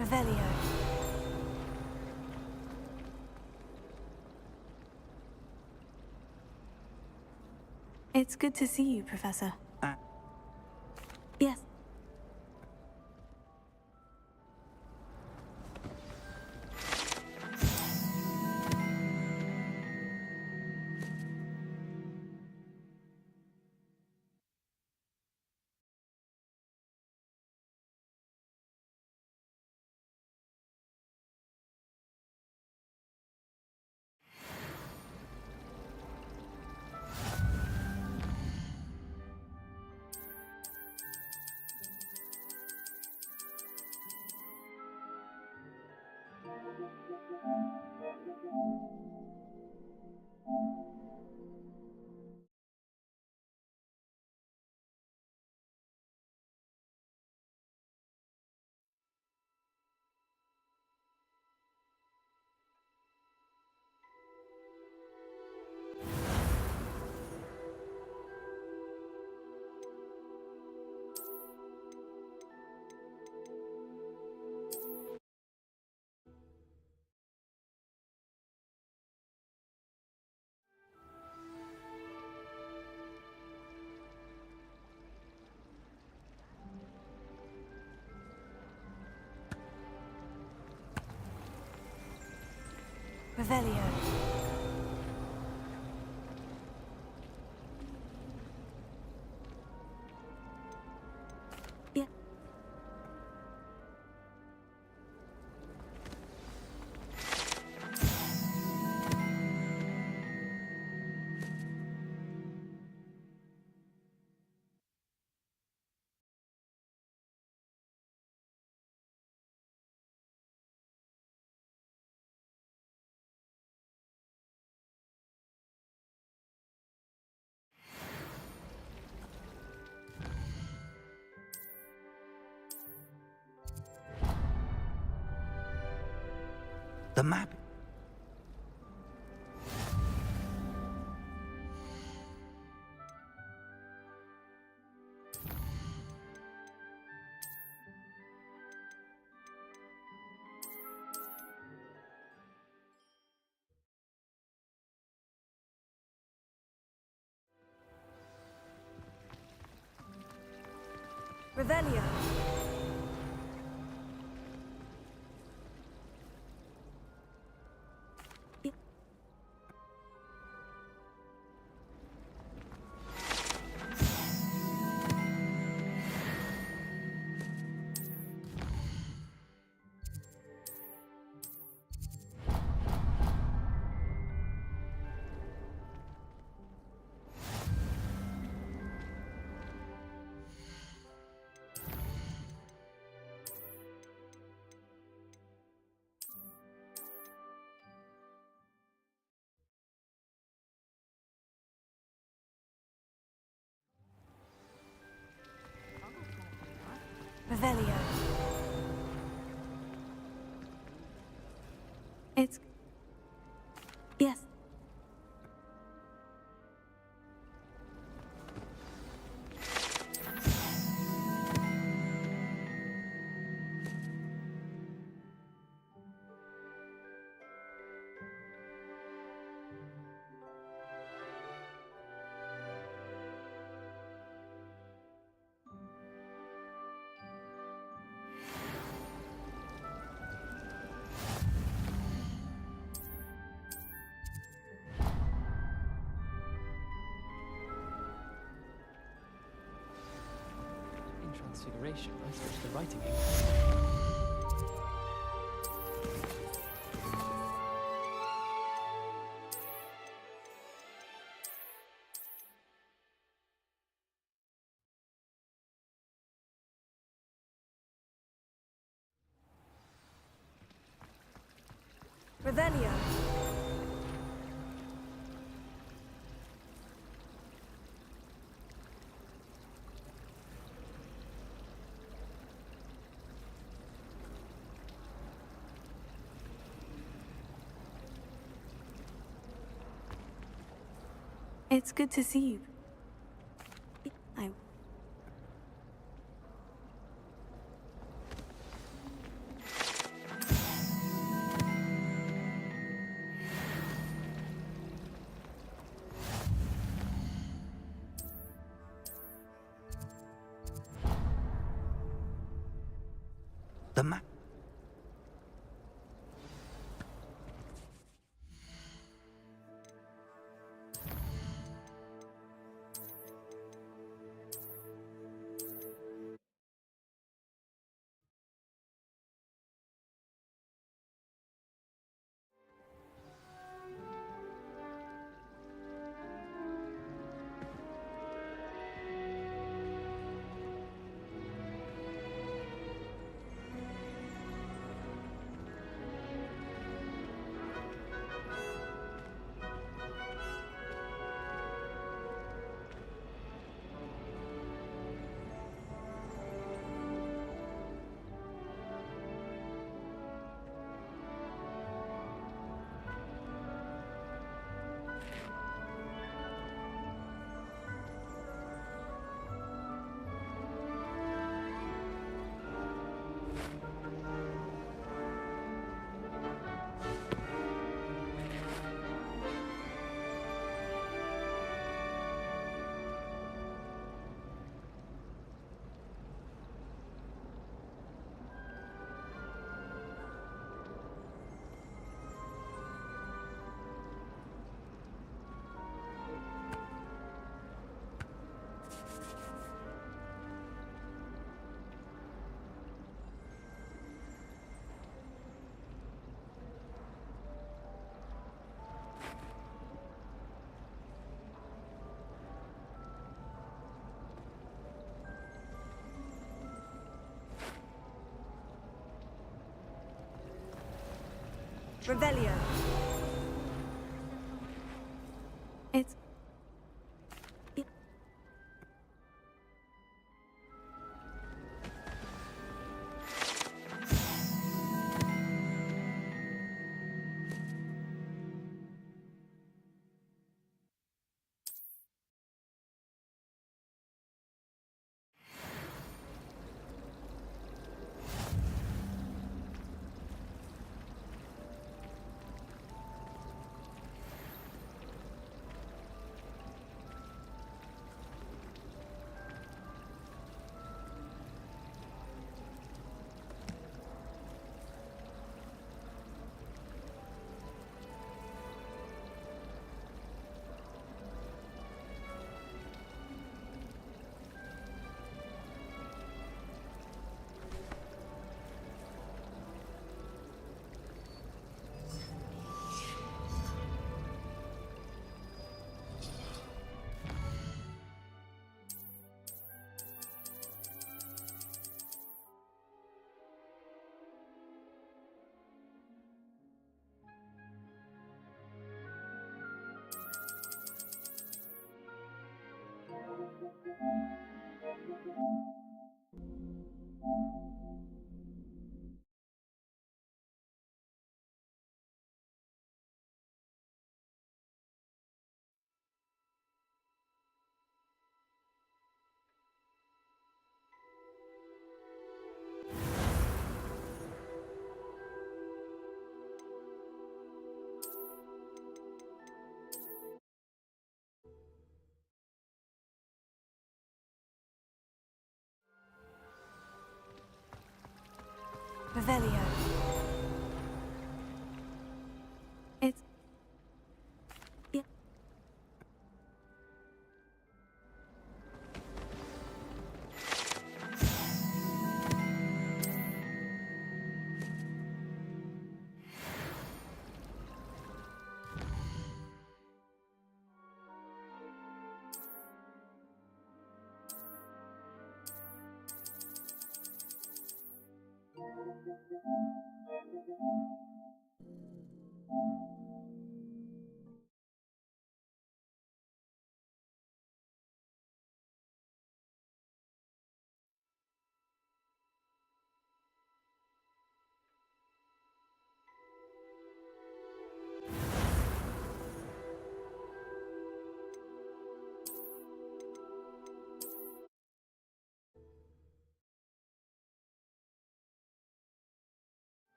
Revelio. It's good to see you, Professor. Yes. Revelio. Yeah. The map. Revelio. Revelio. It's... Yes. In Transfiguration, I switched to writing ink. Revelio. It's good to see you. I... The map. Revelio. It's... Revelio. It's... Yeah.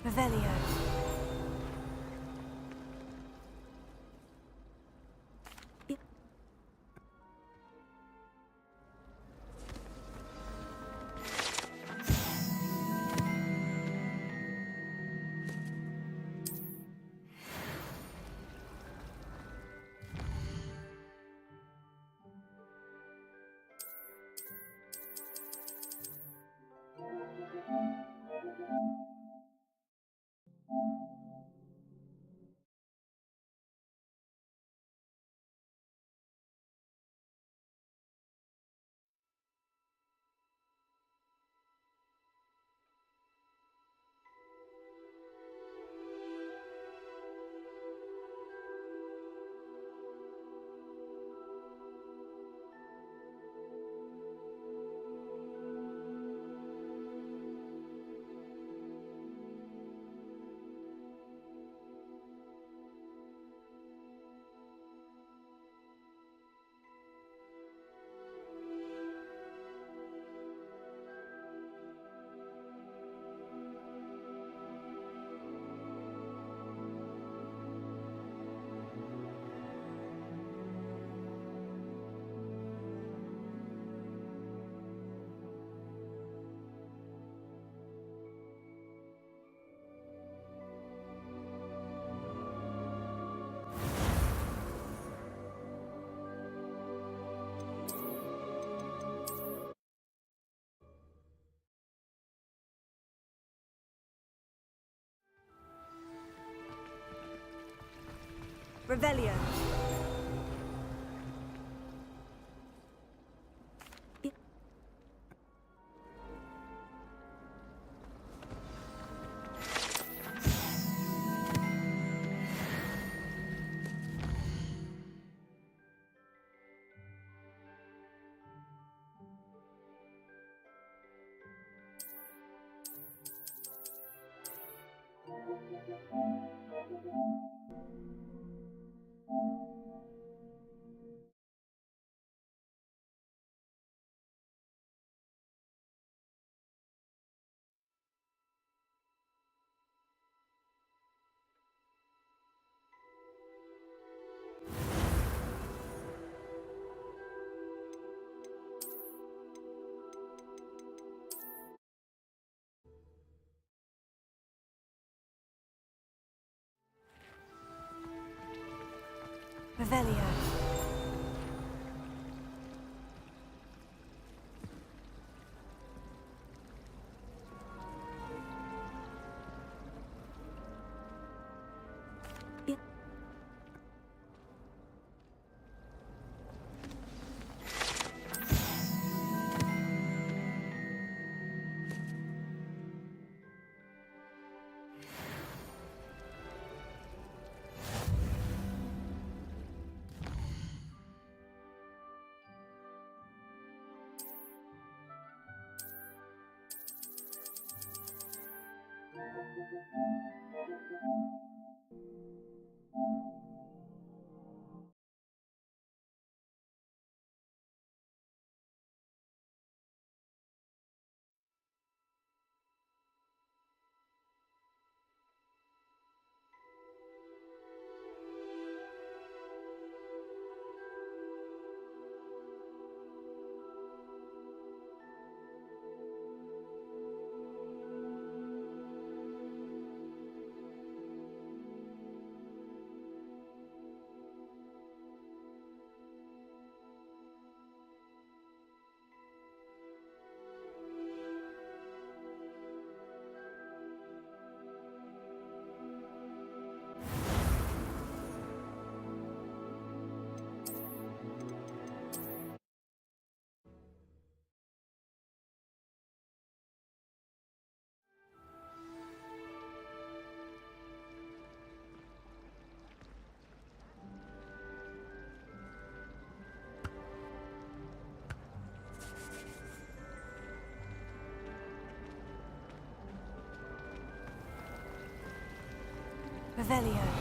Revelio. Yeah. Revelio. Yeah. Revelio. Yeah. Revelio.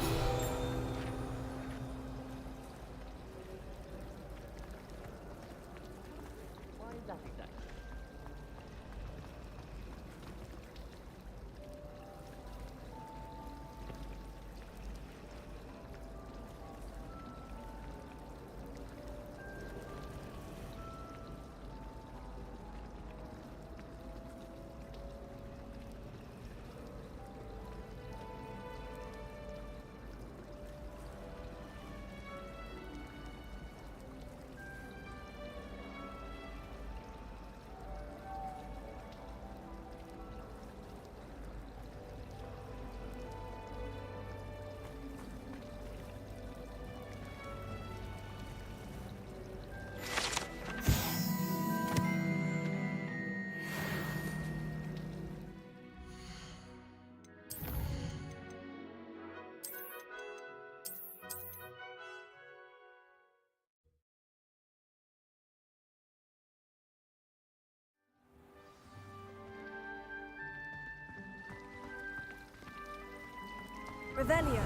Revelio.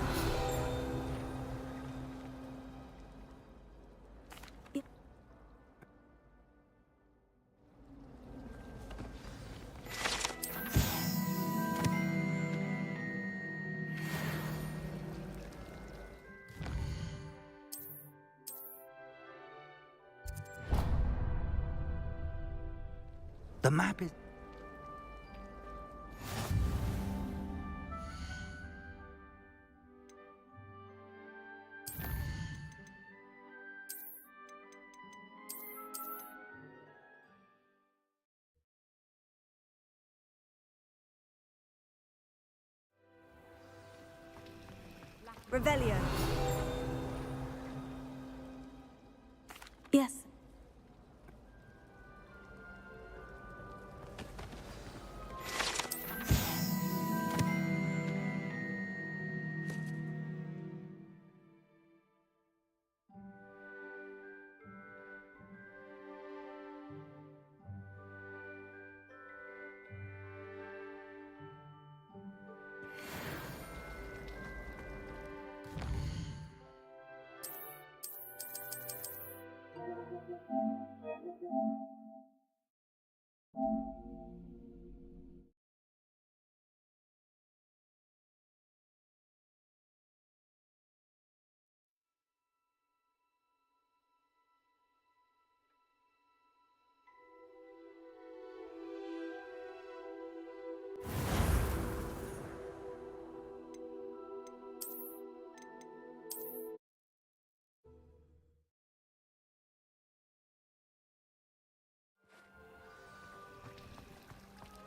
The map is... Revelio. Yes.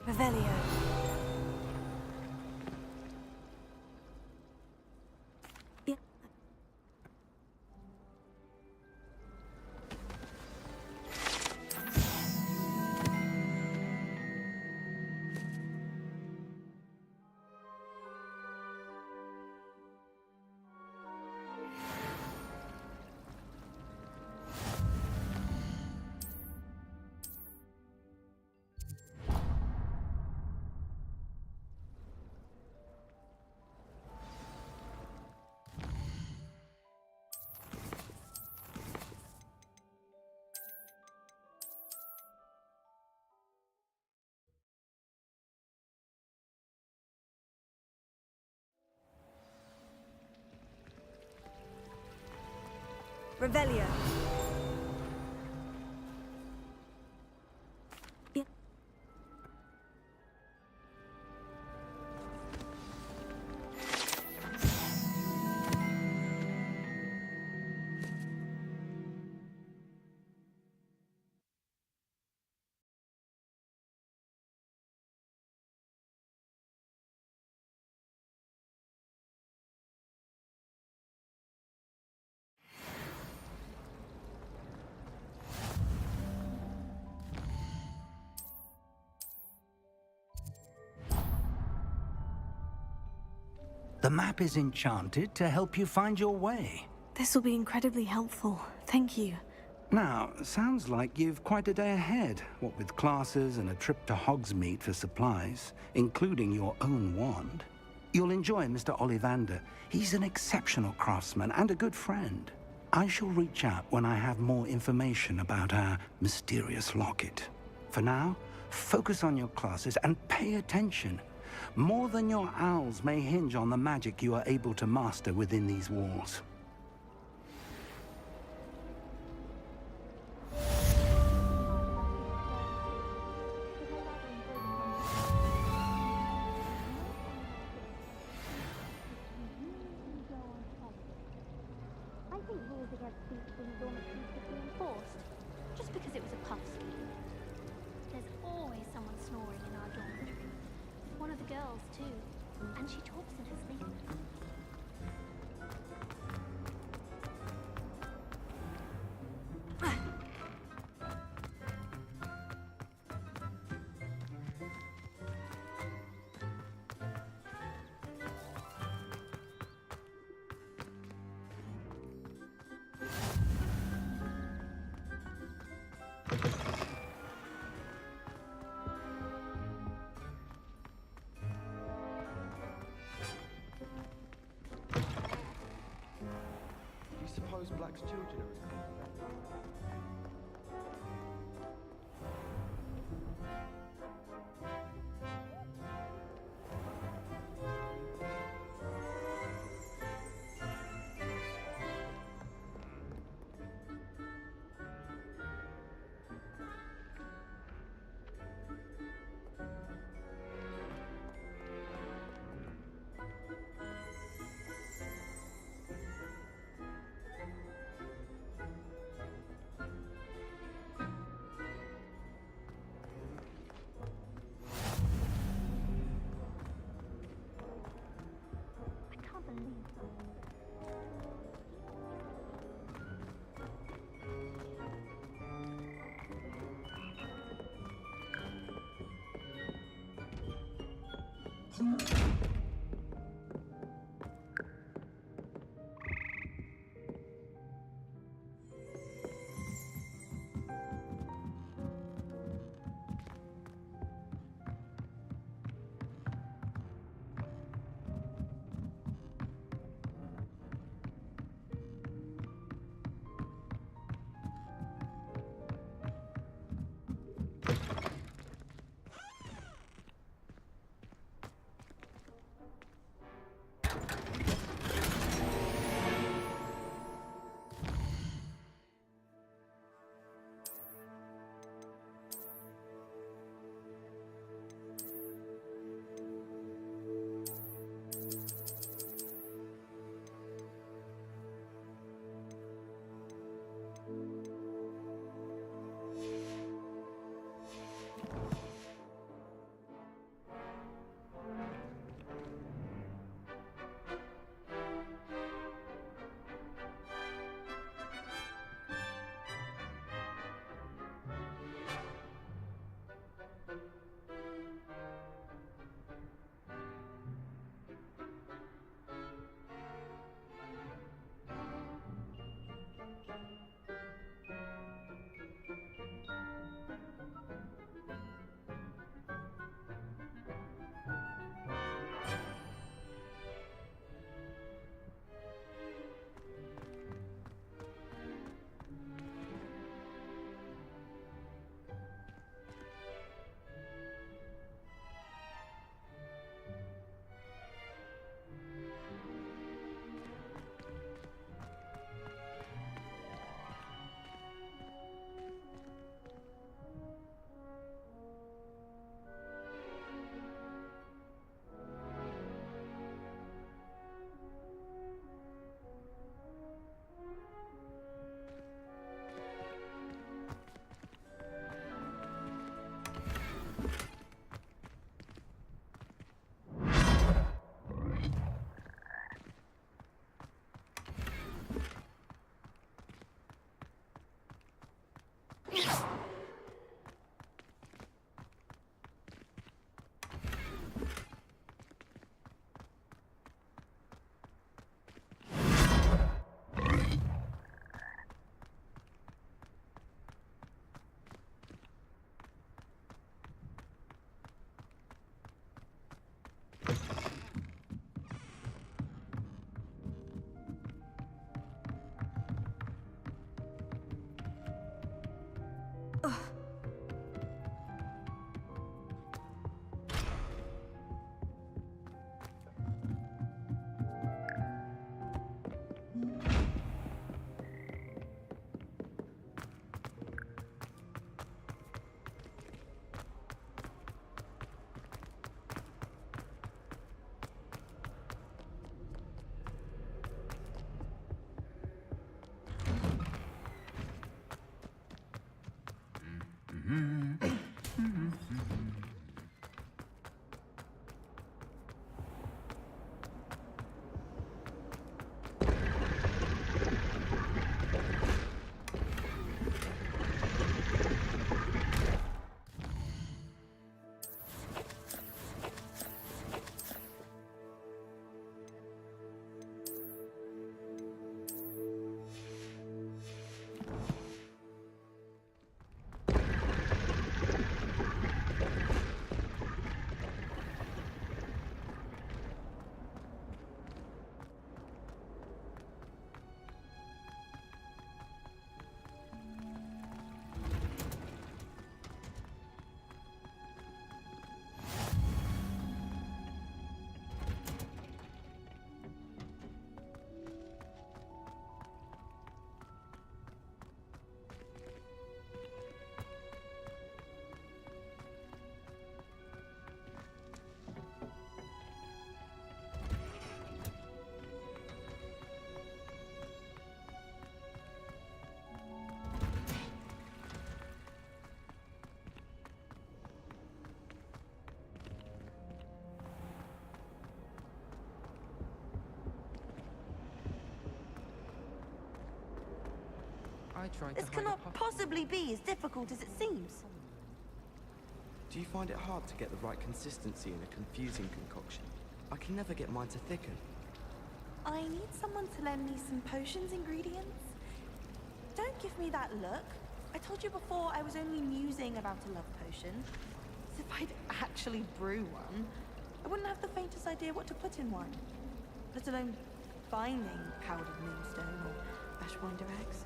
Revelio. Yeah. Revelio. Yeah. The map is enchanted to help you find your way. This will be incredibly helpful. Thank you. Now, sounds like you've quite a day ahead, what with classes and a trip to Hogsmeade for supplies, including your own wand. You'll enjoy Mr. Ollivander. He's an exceptional craftsman and a good friend. I shall reach out when I have more information about our mysterious locket. For now, focus on your classes and pay attention. More than your owls may hinge on the magic you are able to master within these walls. I think rules against speeches in the dormitories should be enforced, just because it was a puff scheme. There's always someone snoring in our dormitory. One of the girls, too. And she talks in her sleep. Do you suppose Black's children are as I can't believe I tried This to hide cannot a possibly be as difficult as it seems. Do you find it hard to get the right consistency in a confusing concoction? I can never get mine to thicken. I need someone to lend me some potions ingredients. Don't give me that look. I told you before I was only musing about a love potion. As if I'd actually brew one. I wouldn't have the faintest idea what to put in one. Let alone finding powdered moonstone or ashwinder eggs.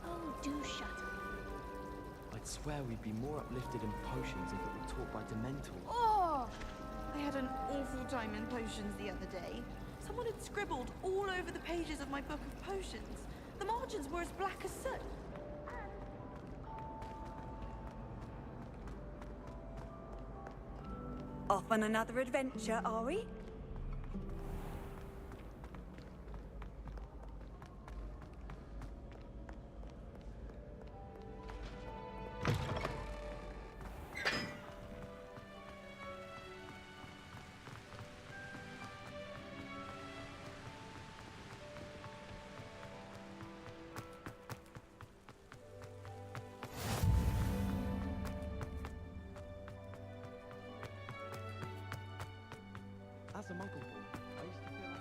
Oh, do shut up. I'd swear we'd be more uplifted in potions if it were taught by Dementors. Oh! I had an awful time in potions the other day. Someone had scribbled all over the pages of my book of potions. The margins were as black as soot. Off on another adventure, are we? As a muggle boy, I used to feel like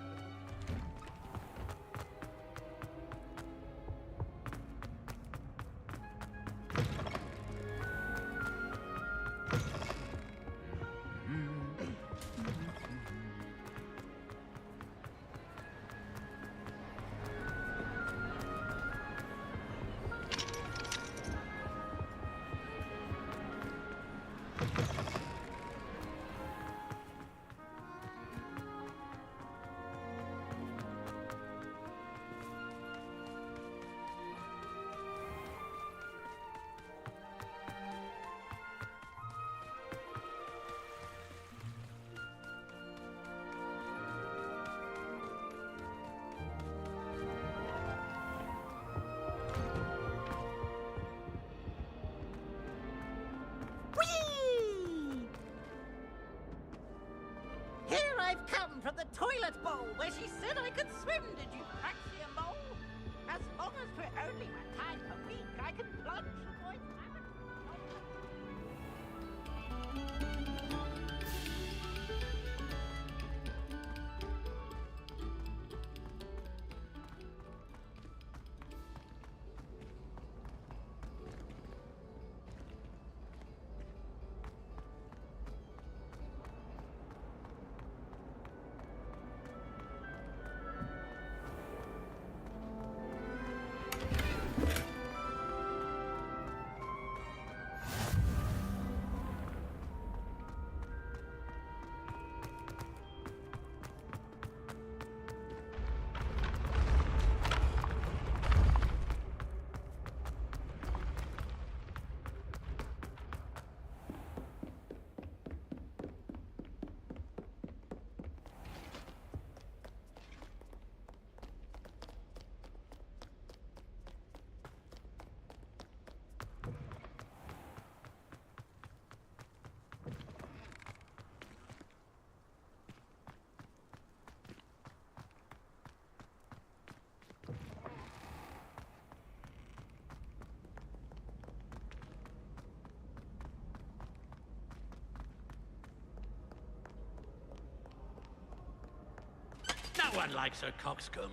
Here I've come from the toilet bowl where she said I could swim, did you fancy a mole? As long as for only 1 time per week, I can plunge the boy's Everyone likes a coxcomb.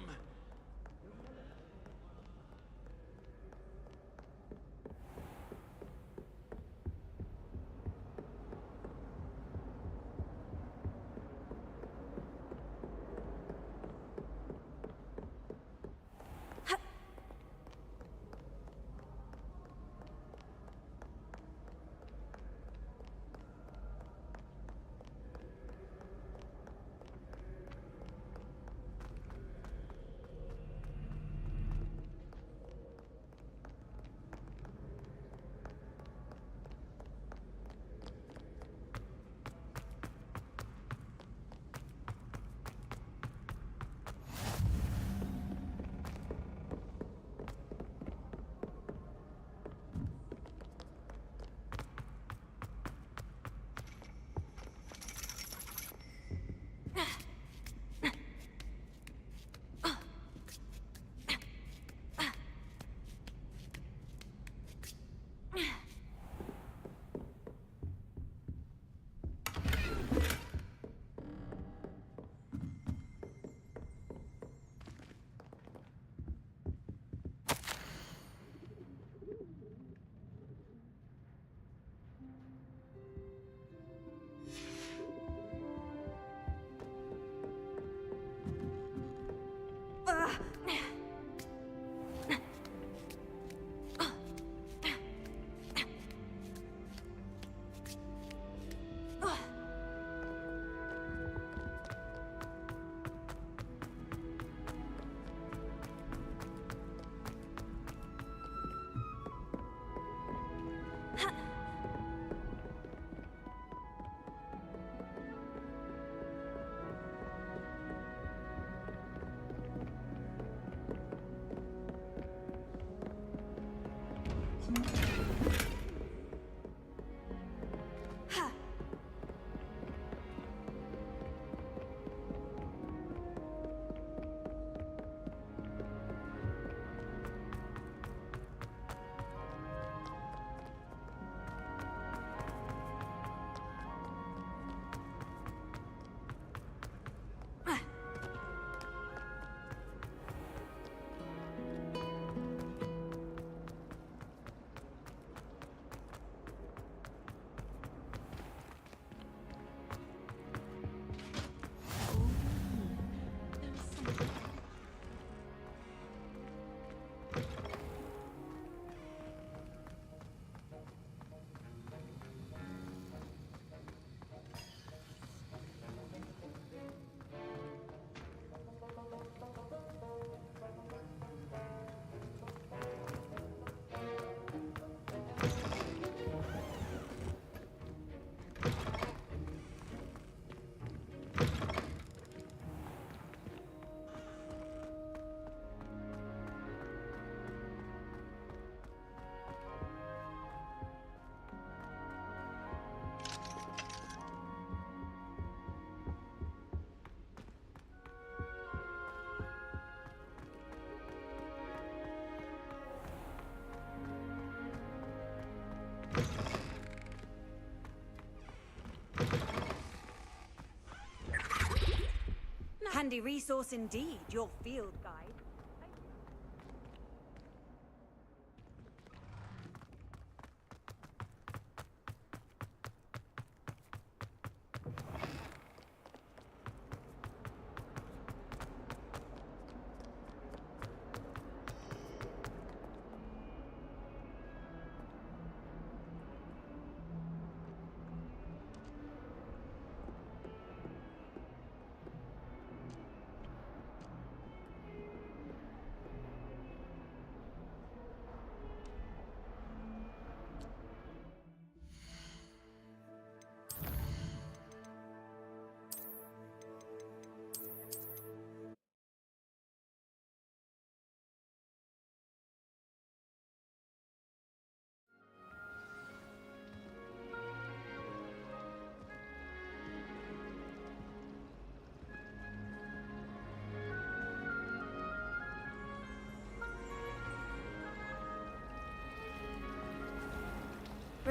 Handy resource indeed, your field guide.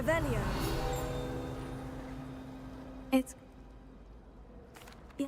Revelio. It's... Yeah.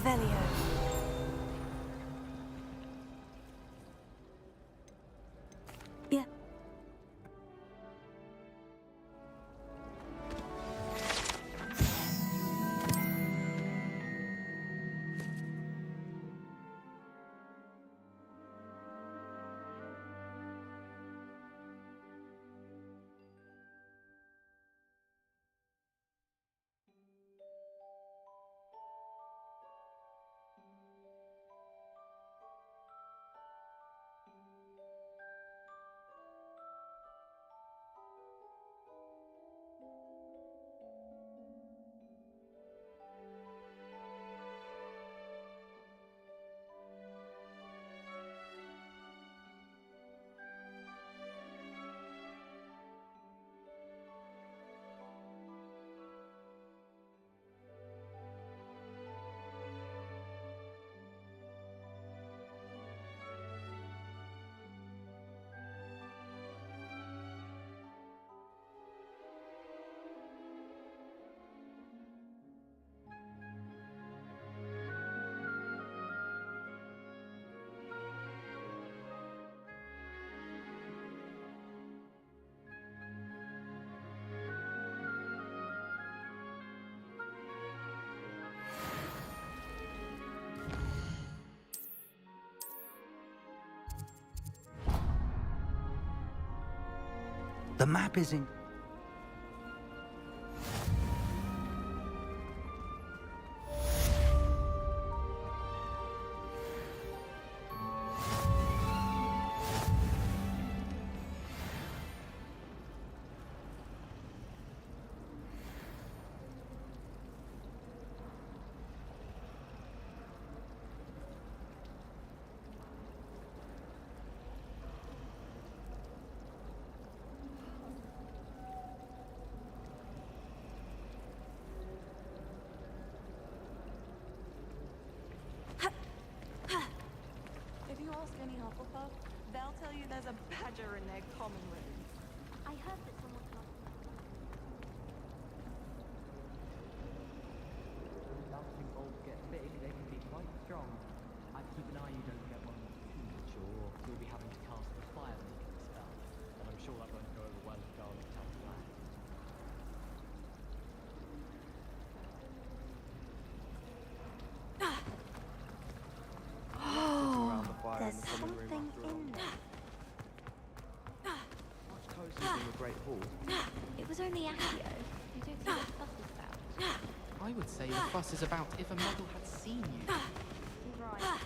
Revelio. Yeah. The map is in... If you ask any Hufflepuff, they'll tell you there's a badger in their common room. I heard that someone can't. Dancing bolts get big, they can be quite strong. I'd keep an eye you don't get one too much, or you'll be having to cast a fire-making spell. And I'm sure that won't go over well if Garlic tells that. There's something in there. Much closer than the Great Hall. It was only Accio. You don't see what the fuss is about. I would say the fuss is about if a muggle had seen you. Right.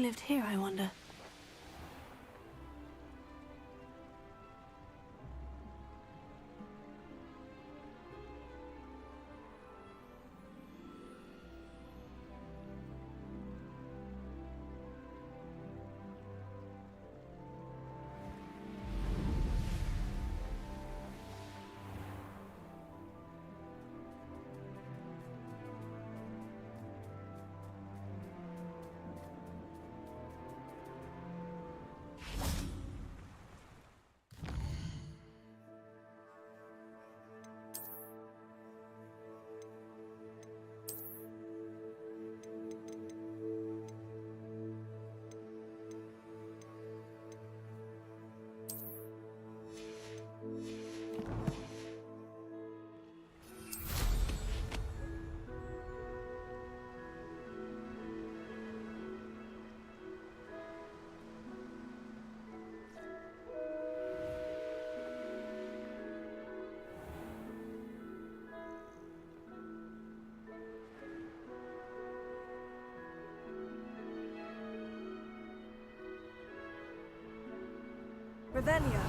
lived here, I wonder? Revelio.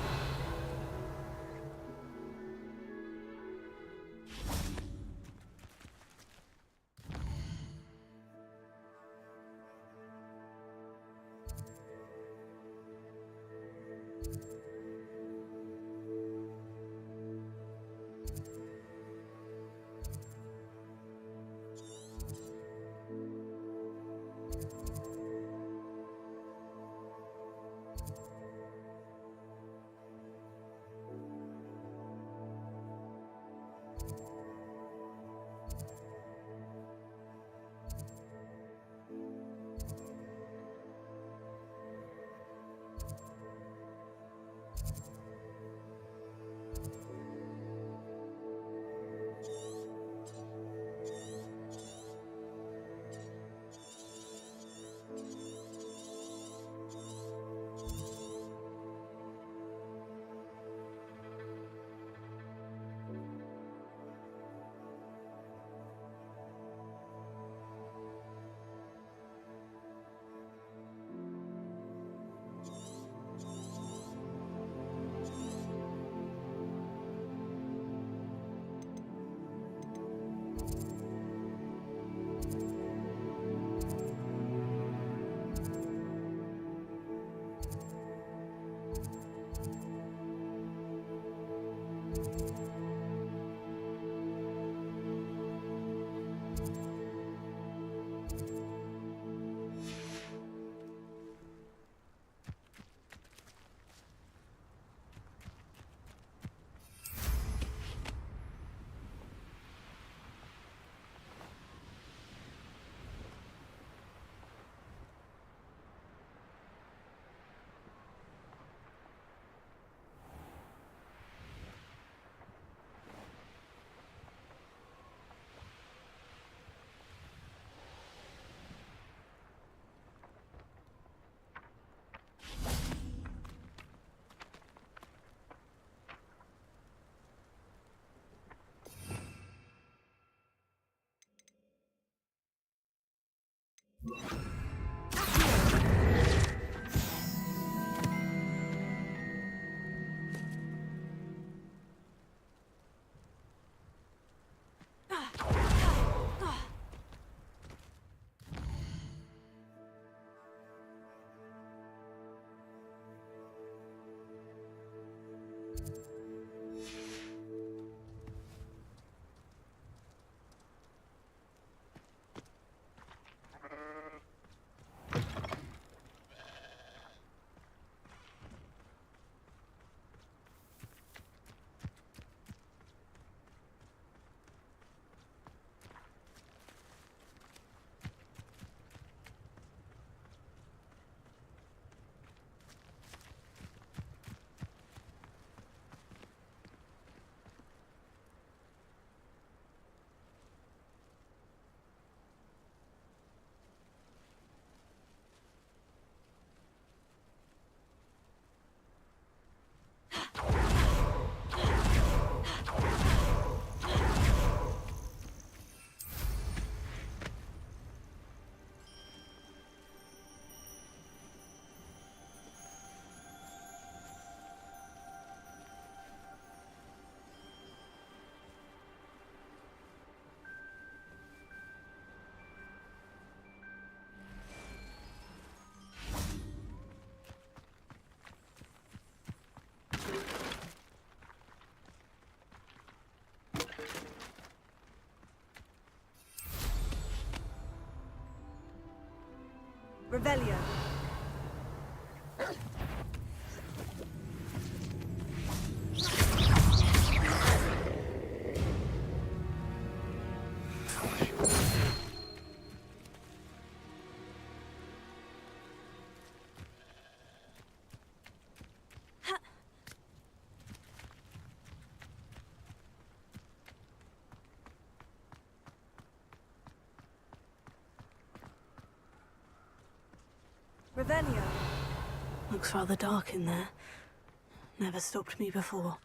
Revelio. Revelio. Looks rather dark in there. Never stopped me before.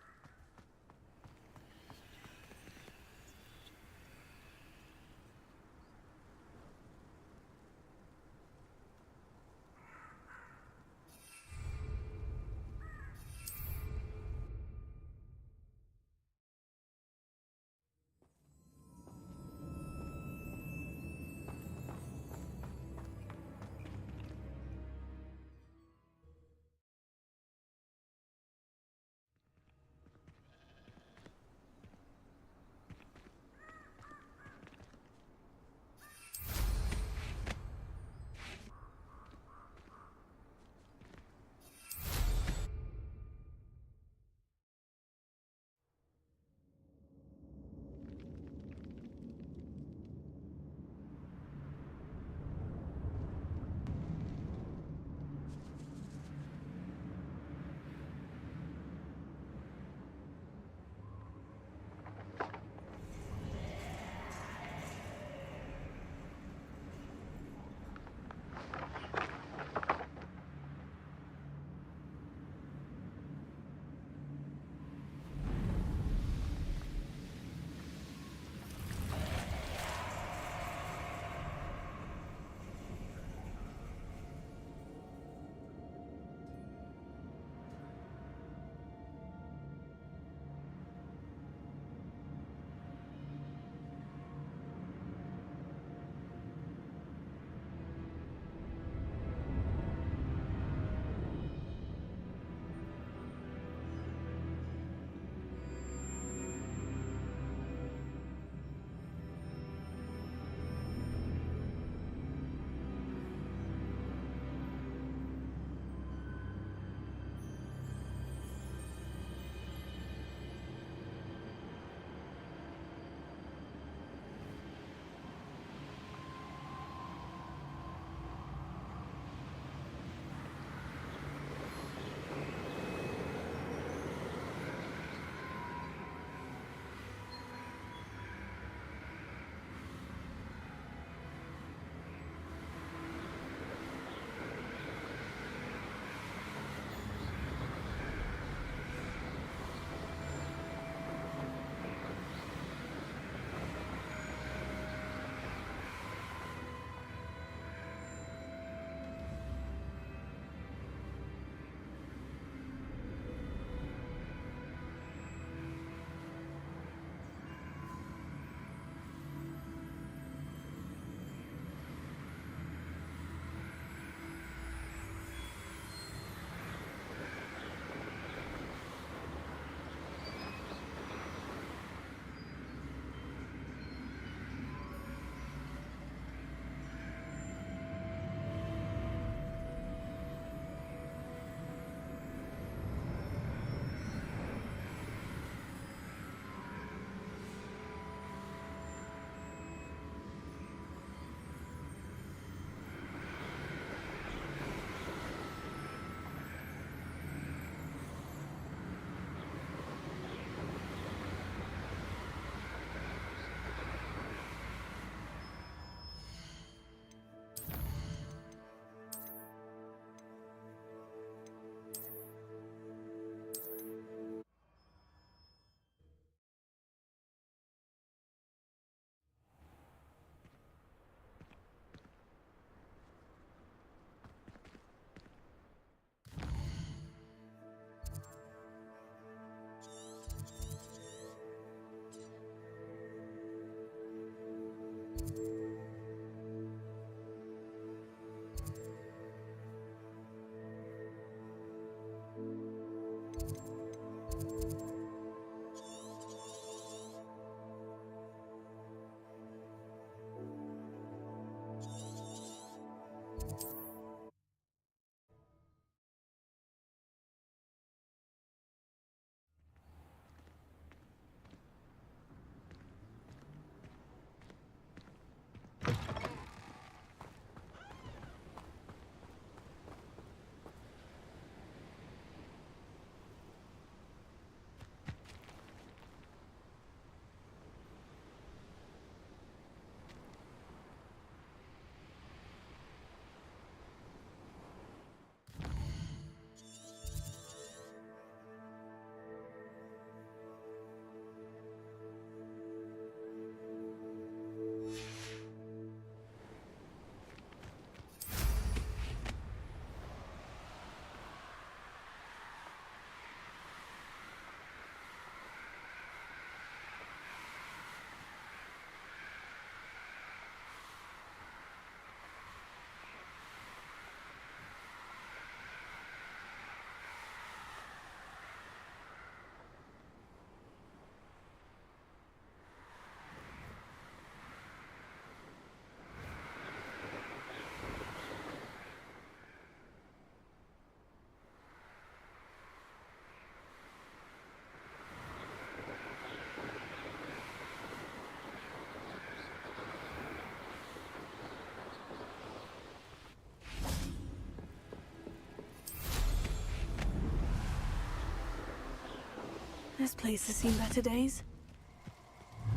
This place has seen better days.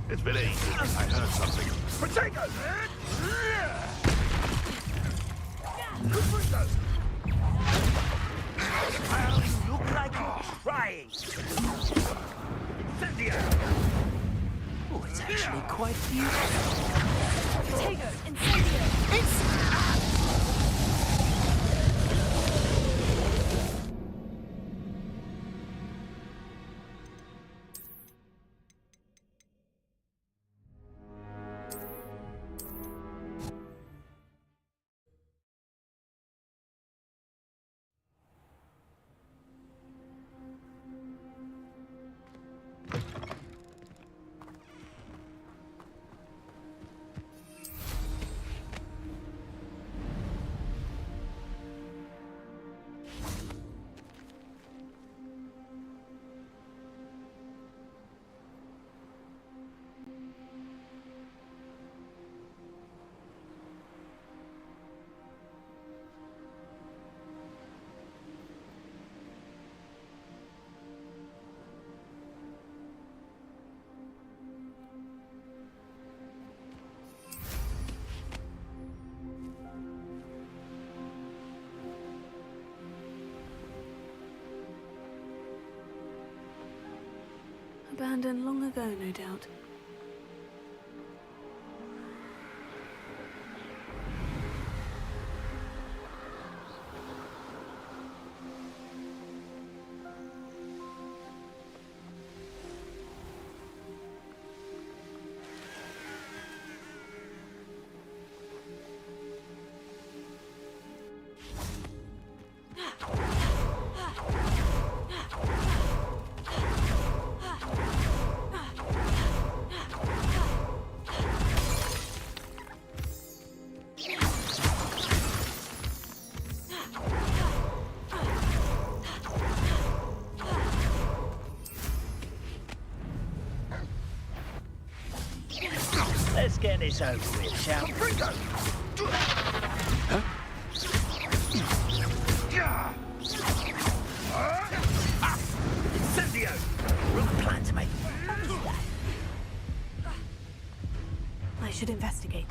It's been ages since I heard something. Potatoes! Potatoes! Well, you look like you're trying. Incendio! Oh, it's actually quite beautiful. Potatoes, incendio! Abandoned long ago, no doubt. Let's get this over with, shall we? Huh? Incendio! I plan to make... I should investigate.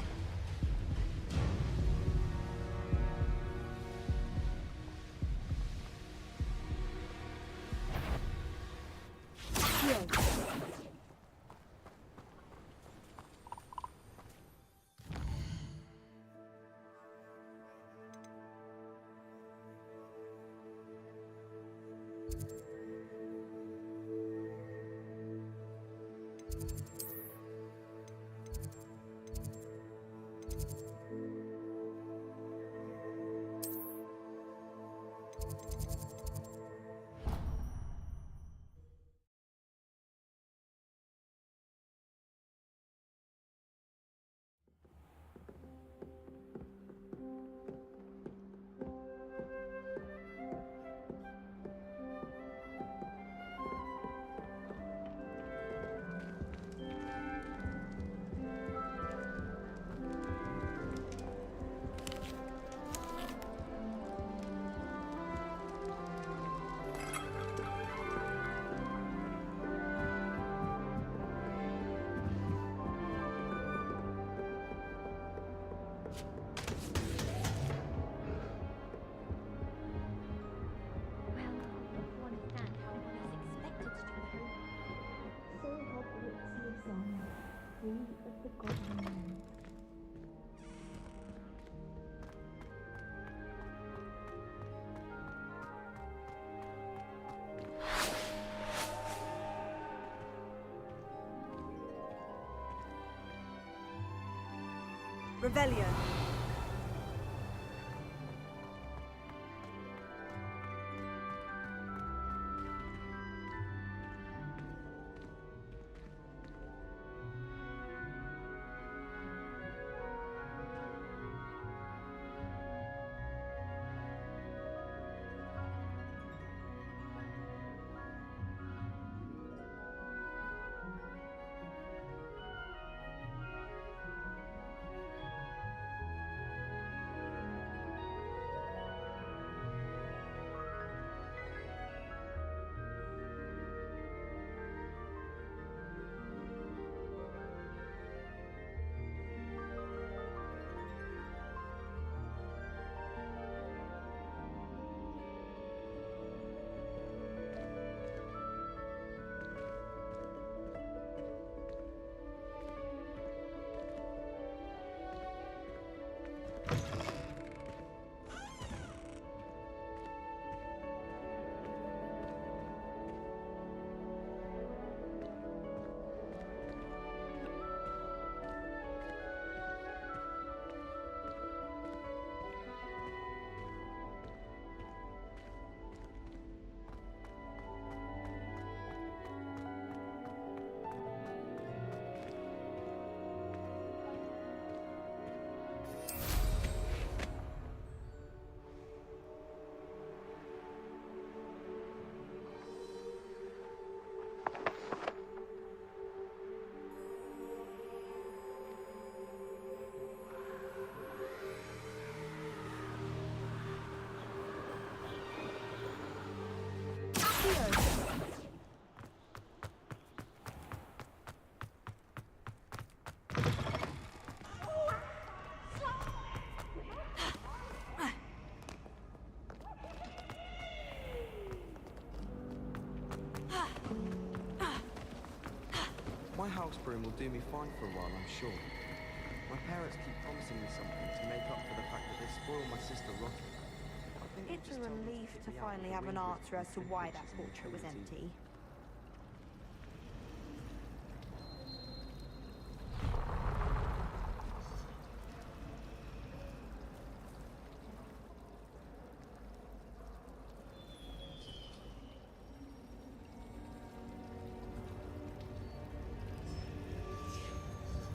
Revelio. house broom will do me fine for a while, I'm sure. My parents keep promising me something to make up for the fact that they spoiled my sister rotten. I think they'll It's a just tell me relief get to me out finally of have the an ring with answer as to flipping why that pictures and portrait was utility. empty.